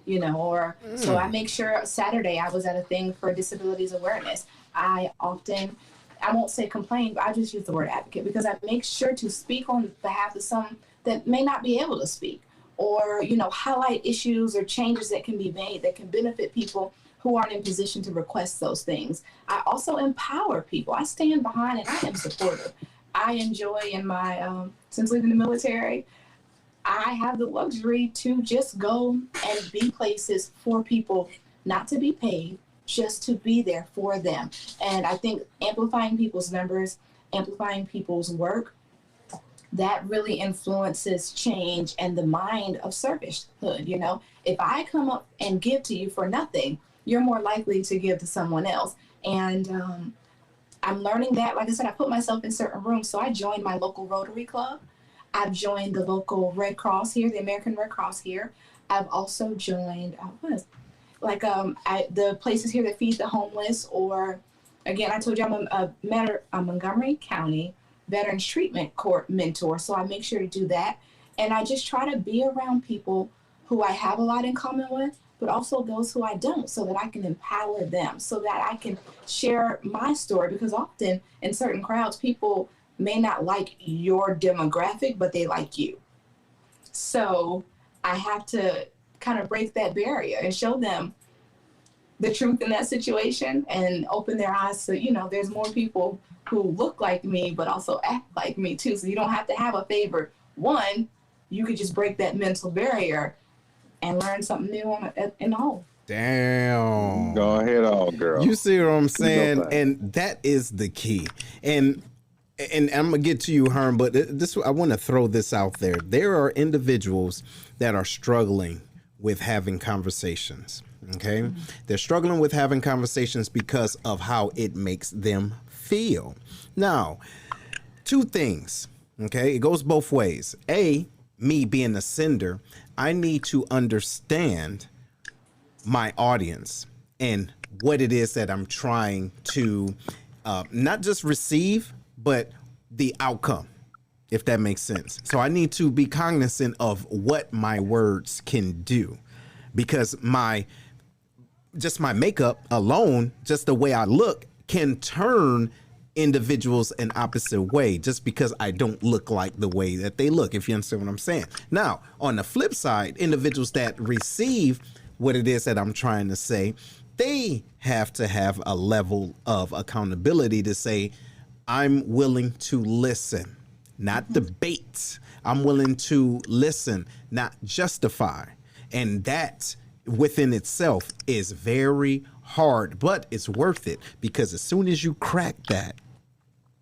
or so I make sure Saturday I was at a thing for disabilities awareness. I won't say complain, but I just use the word advocate because I make sure to speak on behalf of some that may not be able to speak, or, highlight issues or changes that can be made that can benefit people who aren't in position to request those things. I also empower people. I stand behind and I am supportive. I enjoy in my, since leaving the military, I have the luxury to just go and be places for people, not to be paid, just to be there for them. And I think amplifying people's numbers, amplifying people's work, that really influences change and the mind of servicehood. If I come up and give to you for nothing, you're more likely to give to someone else. And I'm learning that. Like I said, I put myself in certain rooms. So I joined my local Rotary Club. I've joined the local Red Cross here, the American Red Cross here. I've also joined, the places here that feed the homeless, or again, I told you I'm a Montgomery County Veterans Treatment Court mentor. So I make sure to do that. And I just try to be around people who I have a lot in common with, but also those who I don't, so that I can empower them, so that I can share my story. Because often in certain crowds, people may not like your demographic, but they like you. So I have to kind of break that barrier and show them the truth in that situation and open their eyes. So, there's more people who look like me, but also act like me too. So you don't have to have a favorite one. You could just break that mental barrier and learn something new in the whole. Damn. Go ahead, on, girl. You see what I'm saying? And that is the key. And I'm gonna get to you, Herm, but I want to throw this out there. There are individuals that are struggling with having conversations. Okay, they're struggling with having conversations because of how it makes them feel. Now, two things. Okay, it goes both ways. A, me being a sender, I need to understand my audience and what it is that I'm trying to not just receive, but the outcome, if that makes sense. So I need to be cognizant of what my words can do, because my makeup alone, just the way I look, can turn individuals an opposite way just because I don't look like the way that they look, if you understand what I'm saying. Now, on the flip side, individuals that receive what it is that I'm trying to say, they have to have a level of accountability to say, I'm willing to listen, not debate. I'm willing to listen, not justify. And that within itself is very hard, but it's worth it, because as soon as you crack that,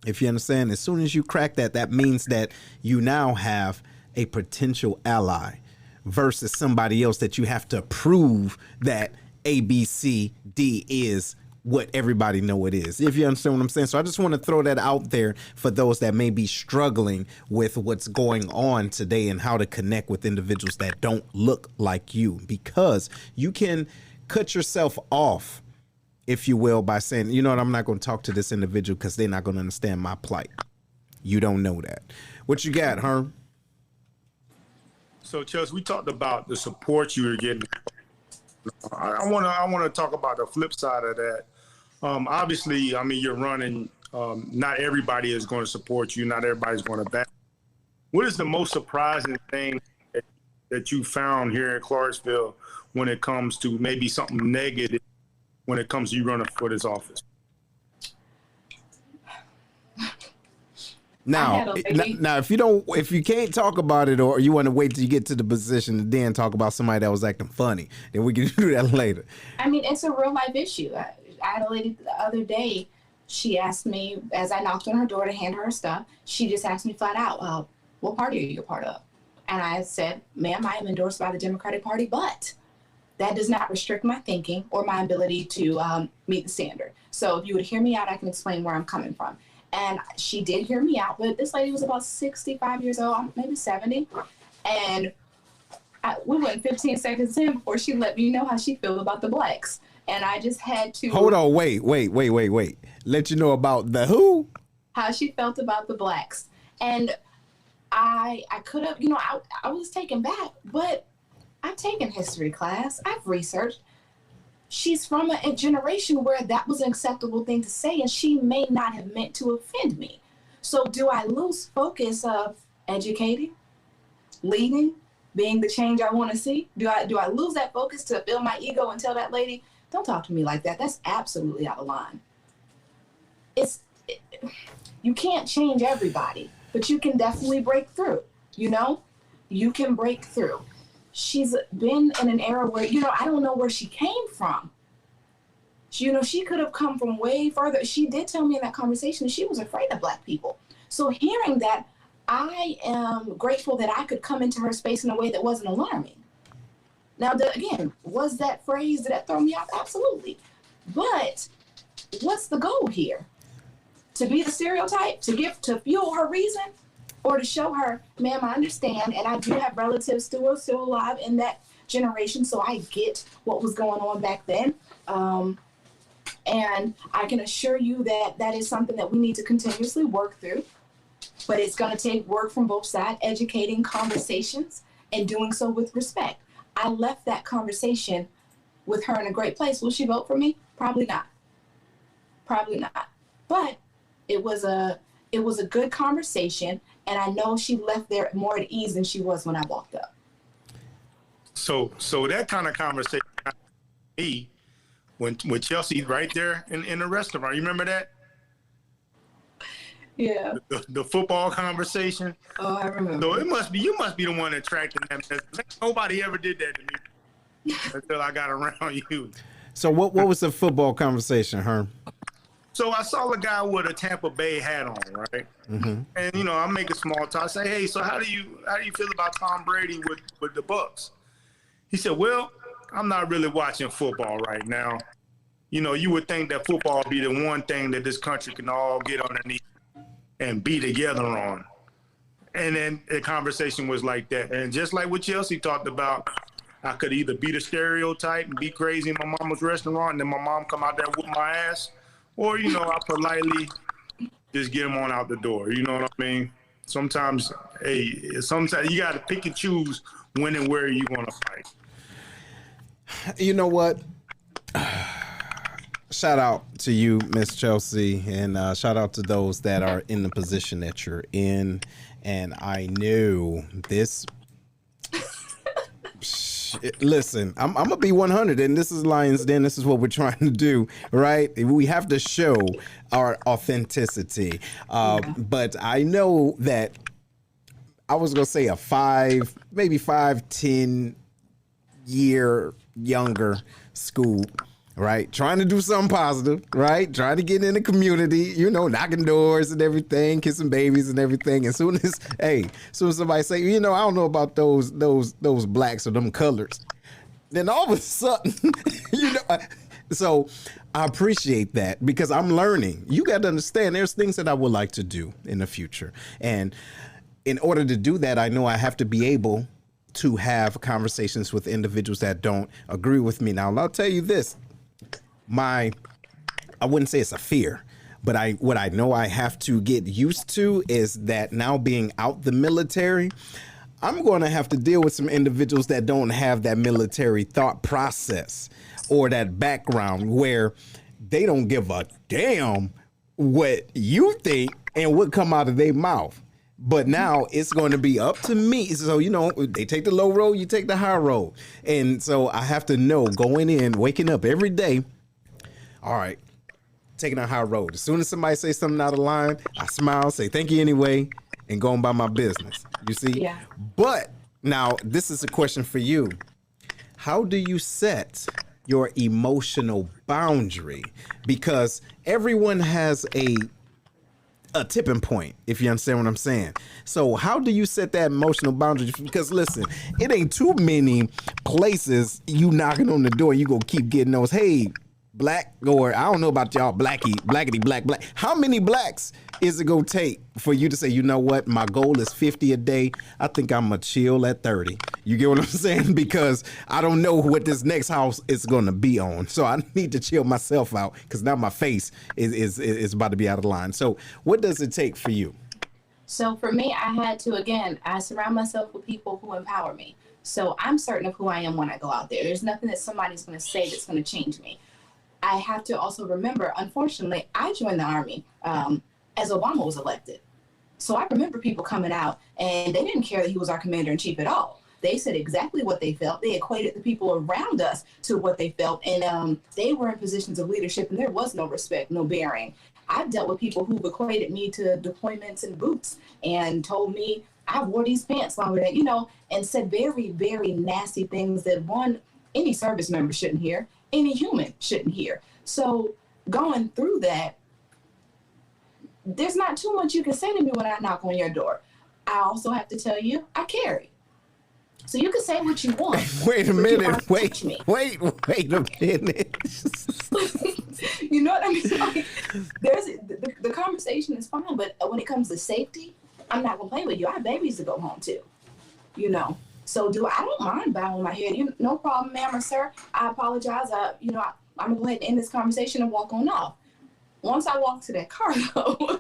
if you understand, as soon as you crack that, that means that you now have a potential ally versus somebody else that you have to prove that A, B, C, D is what everybody know it is, if you understand what I'm saying. So I just want to throw that out there for those that may be struggling with what's going on today and how to connect with individuals that don't look like you, because you can cut yourself off, if you will, by saying, you know what, I'm not going to talk to this individual because they're not going to understand my plight. You don't know that. What you got, Herm? So, Chelsea, we talked about the support you were getting. I want to talk about the flip side of that. Obviously, I mean, you're running. Not everybody is going to support you. Not everybody's going to back. What is the most surprising thing that you found here in Clarksville when it comes to maybe something negative when it comes to you running for this office? Now, if you can't talk about it, or you want to wait till you get to the position and then talk about somebody that was acting funny, then we can do that later. I mean, it's a real life issue. I had a lady the other day. She asked me, as I knocked on her door to hand her stuff, she just asked me flat out, what party are you a part of? And I said, ma'am, I am endorsed by the Democratic Party, but that does not restrict my thinking or my ability to meet the standard. So if you would hear me out, I can explain where I'm coming from. And she did hear me out, but this lady was about 65 years old, maybe 70. And we went 15 seconds in before she let me know how she felt about the blacks. And I just had to... Hold on, wait. Let you know about the who? How she felt about the blacks. And I could have, I was taken back, but I've taken history class. I've researched. She's from a generation where that was an acceptable thing to say, and she may not have meant to offend me. So do I lose focus of educating, leading, being the change I want to see? Do I lose that focus to build my ego and tell that lady, don't talk to me like that? That's absolutely out of line. You can't change everybody, but you can definitely break through. You can break through. She's been in an era where, I don't know where she came from. She could have come from way further. She did tell me in that conversation that she was afraid of Black people. So hearing that, I am grateful that I could come into her space in a way that wasn't alarming. Now, again, was that phrase, did that throw me off? Absolutely. But what's the goal here? To be the stereotype, to fuel her reason, or to show her, ma'am, I understand, and I do have relatives still alive in that generation, so I get what was going on back then. And I can assure you that that is something that we need to continuously work through, but it's going to take work from both sides, educating, conversations, and doing so with respect. I left that conversation with her in a great place. Will she vote for me? Probably not. Probably not. But it was a good conversation, and I know she left there more at ease than she was when I walked up. So that kind of conversation, when Chelsea right there in the restaurant, you remember that? Yeah. The football conversation. Oh, I remember. So you must be the one attracting them. Nobody ever did that to me until I got around you. So what was the football conversation, Herm? So I saw a guy with a Tampa Bay hat on, right? Mm-hmm. And I'm making small talk. I say, hey, so how do you feel about Tom Brady with the Bucs? He said, well, I'm not really watching football right now. You would think that football would be the one thing that this country can all get underneath and be together on. And then the conversation was like that. And just like what Chelsea talked about, I could either be the stereotype and be crazy in my mama's restaurant and then my mom come out there and whoop my ass, or, I politely just get them on out the door. You know what I mean? Sometimes you got to pick and choose when and where you want to fight. You know what? Shout out to you, Miss Chelsea, and shout out to those that are in the position that you're in. And I knew this. Listen, I'm gonna be 100, and this is Lions Den. This is what we're trying to do, right? We have to show our authenticity. But I know that I was gonna say a 10 year younger school, right? Trying to do something positive, right? Trying to get in the community, knocking doors and everything, kissing babies and everything. As soon as somebody say, I don't know about those blacks or them colors, then all of a sudden, so I appreciate that because I'm learning. You got to understand there's things that I would like to do in the future. And in order to do that, I know I have to be able to have conversations with individuals that don't agree with me. Now, I'll tell you this. I wouldn't say it's a fear, but what I know I have to get used to is that now being out the military, I'm going to have to deal with some individuals that don't have that military thought process or that background where they don't give a damn what you think and what come out of their mouth. But now it's going to be up to me. So, they take the low road, you take the high road. And so I have to know going in, waking up every day. All right, taking a high road. As soon as somebody says something out of line, I smile, say thank you anyway, and go on by my business. You see? Yeah. But now this is a question for you. How do you set your emotional boundary? Because everyone has a tipping point, if you understand what I'm saying. So how do you set that emotional boundary? Because listen, it ain't too many places you knocking on the door, you gonna keep getting those, hey, black, or I don't know about y'all, blackity, black. How many blacks is it gonna take for you to say, you know what, my goal is 50 a day. I think I'm gonna chill at 30. You get what I'm saying? Because I don't know what this next house is gonna be on. So I need to chill myself out because now my face is about to be out of line. So what does it take for you? So for me, I surround myself with people who empower me. So I'm certain of who I am when I go out there. There's nothing that somebody's going to say that's going to change me. I have to also remember, unfortunately, I joined the Army as Obama was elected. So I remember people coming out and they didn't care that he was our commander in chief at all. They said exactly what they felt. They equated the people around us to what they felt. And they were in positions of leadership and there was no respect, no bearing. I've dealt with people who've equated me to deployments and boots and told me I wore these pants longer than, and said very, very nasty things that any service member shouldn't hear, any human shouldn't hear. So going through that, there's not too much you can say to me when I knock on your door. I also have to tell you, I carry. So you can say what you want. Wait a minute. Wait a minute. You know what I mean? Like, the conversation is fine, but when it comes to safety, I'm not gonna play with you. I have babies to go home to, So I don't mind bowing my head. No problem, ma'am or sir. I apologize. I'm gonna go ahead and end this conversation and walk on off. Once I walk to that car, though,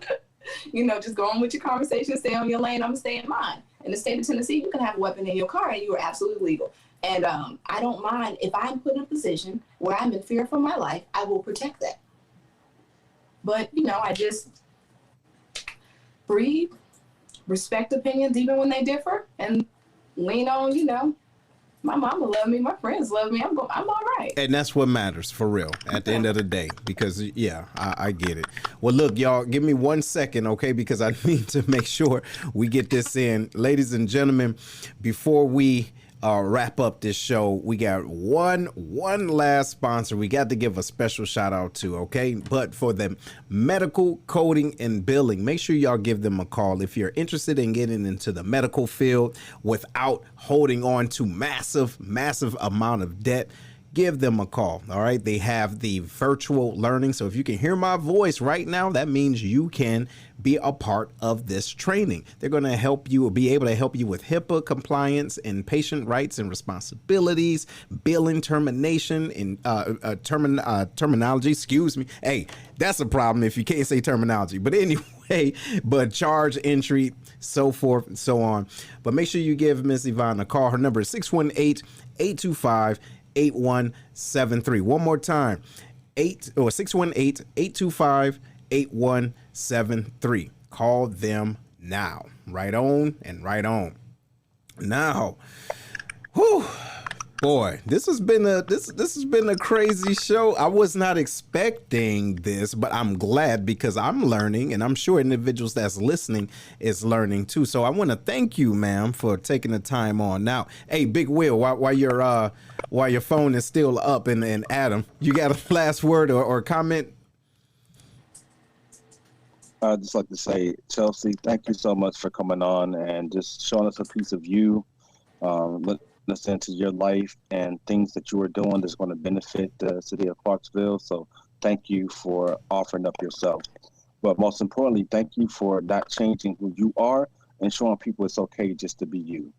just go on with your conversation, stay on your lane. I'm gonna stay in mine. In the state of Tennessee, you can have a weapon in your car and you are absolutely legal. And I don't mind if I'm put in a position where I'm in fear for my life, I will protect that. But, I just breathe, respect opinions even when they differ, and lean on, my mama love me, my friends love me, I'm all right. And that's what matters for real at the end of the day, because I get it. Well, look, y'all, give me 1 second, okay? Because I need to make sure we get this in. Ladies and gentlemen, before we wrap up this show, we got one last sponsor we got to give a special shout out to, okay? But for the medical coding and billing, make sure y'all give them a call if you're interested in getting into the medical field without holding on to massive amount of debt. Give them a call. All right. They have the virtual learning. So if you can hear my voice right now, that means you can be a part of this training. They're going to help you, be able to help you with HIPAA compliance and patient rights and responsibilities, billing termination and terminology. Excuse me. Hey, that's a problem if you can't say terminology. But anyway, charge entry, so forth and so on. But make sure you give Miss Yvonne a call. Her number is 618-825-8173. One more time, 618-825-8173. Call them now. Right on and right on. Now, whew, boy, this has been a crazy show. I was not expecting this, but I'm glad because I'm learning, and I'm sure individuals that's listening is learning too. So I want to thank you, ma'am, for taking the time on. Now, hey, Big Will, while your phone is still up, and Adam, you got a last word or comment? I'd just like to say, Chelsea, thank you so much for coming on and just showing us a piece of you, letting us into your life and things that you are doing that's going to benefit the city of Clarksville. So thank you for offering up yourself. But most importantly, thank you for not changing who you are and showing people it's okay just to be you.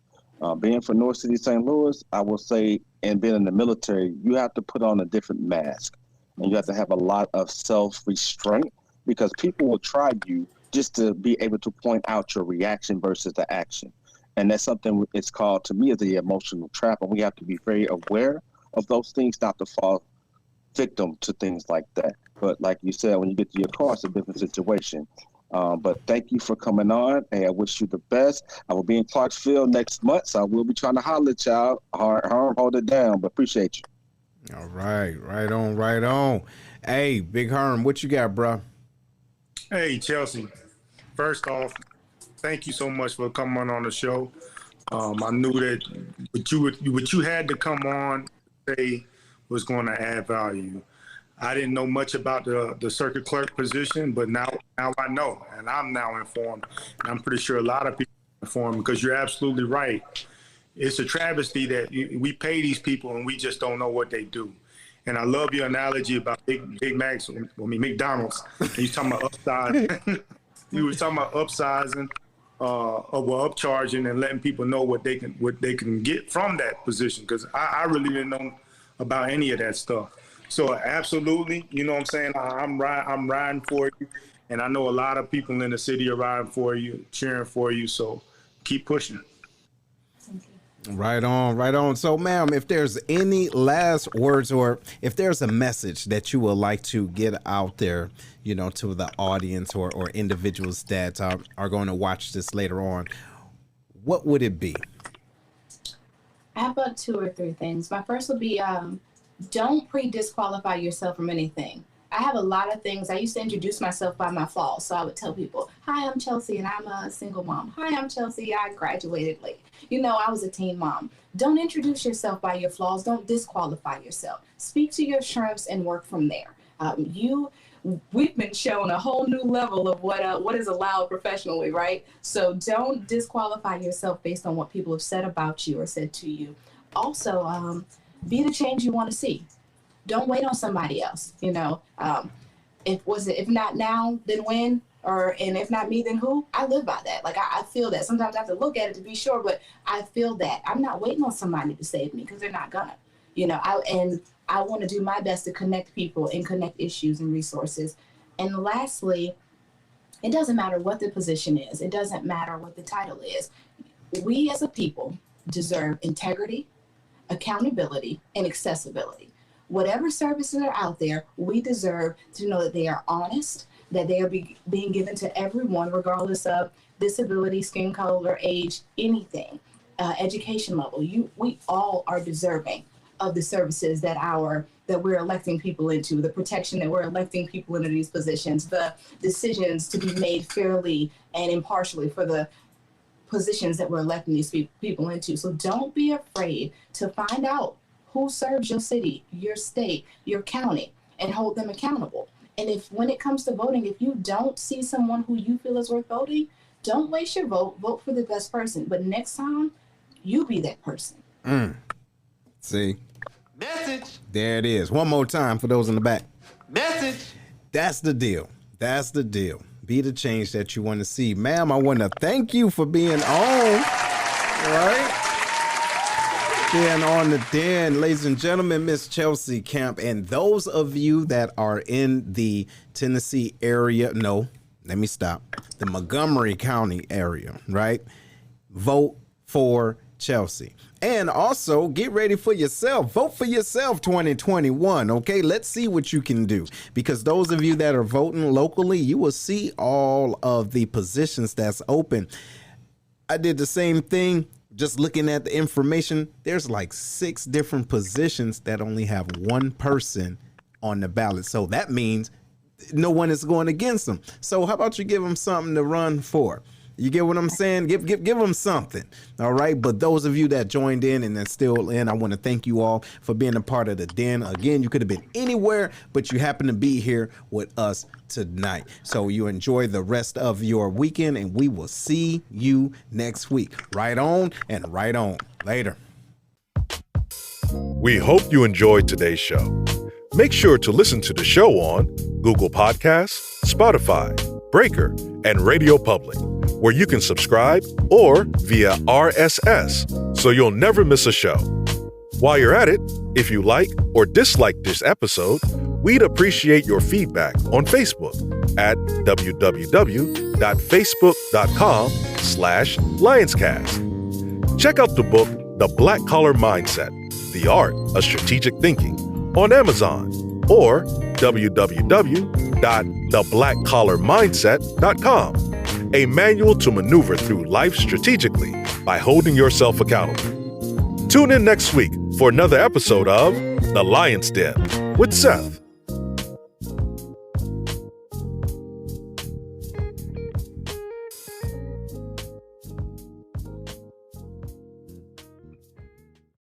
Being from North City, St. Louis, I will say, and being in the military, you have to put on a different mask. And you have to have a lot of self-restraint, because people will try you just to be able to point out your reaction versus the action. And that's something it's called, to me, as the emotional trap. And we have to be very aware of those things, not to fall victim to things like that. But like you said, when you get to your car, it's a different situation. But thank you for coming on, and I wish you the best. I will be in Clarksville next month, so I will be trying to holler at y'all. Hold it down, but appreciate you. All right. Right on. Hey, Big Herm, what you got, bro? Hey, Chelsea. First off, thank you so much for coming on the show. I knew that what you had to come on say was going to add value. I didn't know much about the circuit clerk position, but now I know, and I'm now informed. And I'm pretty sure a lot of people are informed, because you're absolutely right. It's a travesty that we pay these people and we just don't know what they do. And I love your analogy about Big Macs, McDonald's. And you talking about upsizing. You were talking about upsizing, upcharging, and letting people know what they can get from that position. Because I really didn't know about any of that stuff. So absolutely, you know what I'm saying? I'm riding for you. And I know a lot of people in the city are riding for you, cheering for you. So keep pushing. Right on, right on. So, ma'am, if there's any last words or if there's a message that you would like to get out there, you know, to the audience or individuals that are going to watch this later on, what would it be? I have about 2 or 3 things. My first would be don't pre-disqualify yourself from anything. I have a lot of things. I used to introduce myself by my flaws. So I would tell people, hi, I'm Chelsea and I'm a single mom. Hi, I'm Chelsea. I graduated late. You know, I was a teen mom. Don't introduce yourself by your flaws. Don't disqualify yourself. Speak to your strengths and work from there. We've been shown a whole new level of what is allowed professionally, right? So don't disqualify yourself based on what people have said about you or said to you. Also, be the change you want to see. Don't wait on somebody else. You know, if not now, then when? And if not me, then who? I live by that. Like I feel that. Sometimes I have to look at it to be sure, but I feel that I'm not waiting on somebody to save me because they're not gonna. You know, I want to do my best to connect people and connect issues and resources. And lastly, it doesn't matter what the position is. It doesn't matter what the title is. We as a people deserve integrity, accountability, and accessibility. Whatever services are out there, we deserve to know that they are honest, that they are being given to everyone, regardless of disability, skin color, age, anything, education level. We all are deserving of the services that we're electing people into, the protection that we're electing people into these positions, the decisions to be made fairly and impartially for the positions that we're electing these people into. So don't be afraid to find out who serves your city, your state, your county, and hold them accountable. And when it comes to voting, if you don't see someone who you feel is worth voting, don't waste your vote. Vote for the best person. But next time, you be that person. See? Message. There it is. One more time for those in the back. Message. That's the deal. That's the deal. Be the change that you want to see. Ma'am, I want to thank you for being on. All right? Being on the Den, ladies and gentlemen, Miss Chelsea Camp. And those of you that are in the Tennessee area, no, let me stop. The Montgomery County area, right? Vote for Chelsea. And also get ready for yourself. Vote for yourself 2021. Okay, let's see what you can do. Because those of you that are voting locally, you will see all of the positions that's open. I did the same thing. Just looking at the information, there's like 6 different positions that only have one person on the ballot. So that means no one is going against them. So how about you give them something to run for? You get what I'm saying? Give them something. All right. But those of you that joined in and that's still in, I want to thank you all for being a part of the Den. Again, you could have been anywhere, but you happen to be here with us tonight. So you enjoy the rest of your weekend and we will see you next week. Right on and right on. Later. We hope you enjoyed today's show. Make sure to listen to the show on Google Podcasts, Spotify, Breaker, and Radio Public, where you can subscribe or via RSS so you'll never miss a show. While you're at it, if you like or dislike this episode, we'd appreciate your feedback on Facebook at www.facebook.com/Lionscast. Check out the book, The Black Collar Mindset, The Art of Strategic Thinking on Amazon or www.theblackcollarmindset.com, a manual to maneuver through life strategically by holding yourself accountable. Tune in next week for another episode of The Lion's Den with Seth.